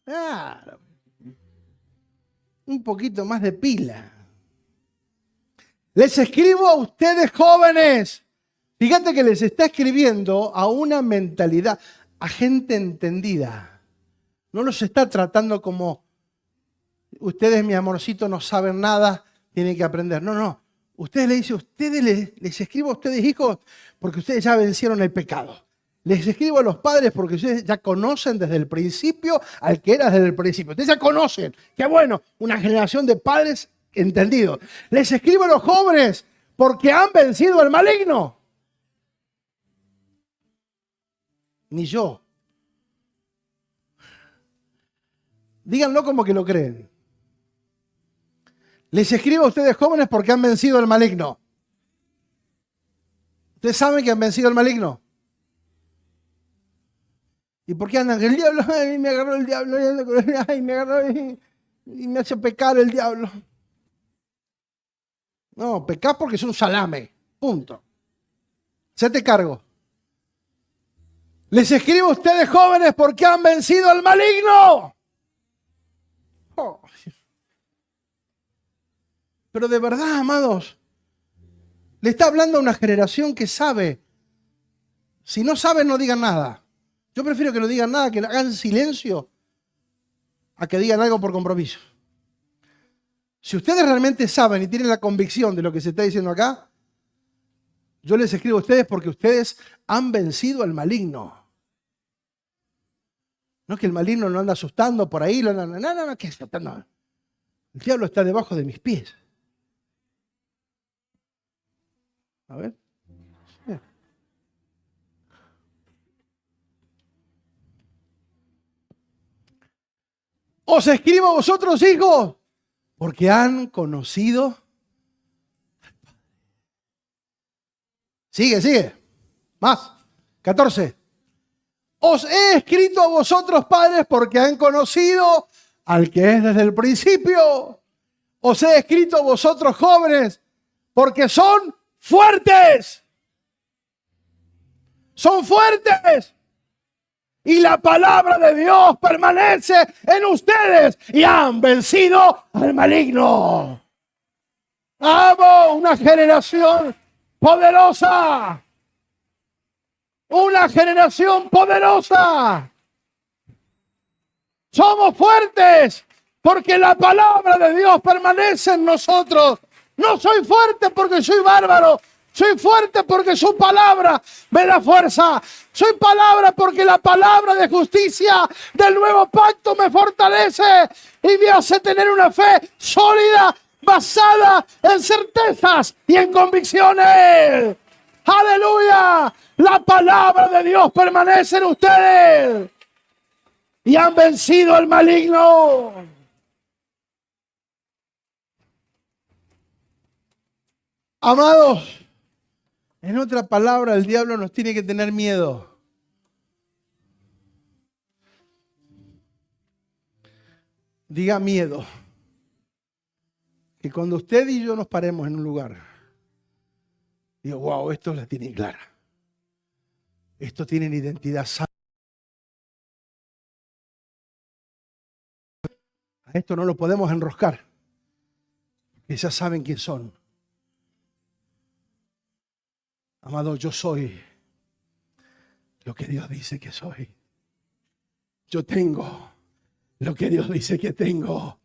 Claro. Un poquito más de pila. Les escribo a ustedes jóvenes. Fíjate que les está escribiendo a una mentalidad, a gente entendida. No los está tratando como ustedes, mi amorcito, no saben nada, tienen que aprender. No. Ustedes le dicen, les escribo a ustedes, hijos, porque ustedes ya vencieron el pecado. Les escribo a los padres porque ustedes ya conocen desde el principio al que era desde el principio. Ustedes ya conocen. Qué bueno, una generación de padres entendidos. Les escribo a los jóvenes porque han vencido al maligno. Ni yo. Díganlo como que lo creen. Les escribo a ustedes jóvenes porque han vencido al maligno. ¿Ustedes saben que han vencido al maligno? ¿Y por qué andan? El diablo, ay, me agarró el diablo, ay, me agarró y me hace pecar el diablo. No, pecás porque es un salame. Punto. Hacete cargo. Les escribo a ustedes jóvenes porque han vencido al maligno. Oh. Pero de verdad, amados, le está hablando a una generación que sabe. Si no saben, no digan nada. Yo prefiero que no digan nada, que hagan silencio, a que digan algo por compromiso. Si ustedes realmente saben y tienen la convicción de lo que se está diciendo acá, yo les escribo a ustedes porque ustedes han vencido al maligno. No es que el maligno no anda asustando por ahí, no, ¿qué asustando? El diablo está debajo de mis pies. A ver. Os escribo a vosotros, hijos, porque han conocido al Sigue. Más. 14. Os he escrito a vosotros, padres, porque han conocido al que es desde el principio. Os he escrito a vosotros, jóvenes, porque son fuertes. Son fuertes. Y la palabra de Dios permanece en ustedes y han vencido al maligno. ¡Amo! Una generación poderosa. Una generación poderosa. Somos fuertes porque la palabra de Dios permanece en nosotros. No soy fuerte porque soy bárbaro. Soy fuerte porque su palabra me da fuerza. Soy palabra porque la palabra de justicia del nuevo pacto me fortalece y me hace tener una fe sólida, basada en certezas y en convicciones. ¡Aleluya! La palabra de Dios permanece en ustedes y han vencido al maligno. Amados, en otra palabra, el diablo nos tiene que tener miedo. Diga miedo. Que cuando usted y yo nos paremos en un lugar, digo, wow, estos la tienen clara. Estos tienen identidad sana. A esto no lo podemos enroscar. Que ya saben quién son. Amado, yo soy lo que Dios dice que soy. Yo tengo lo que Dios dice que tengo.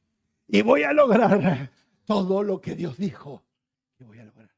Y voy a lograr todo lo que Dios dijo que voy a lograr.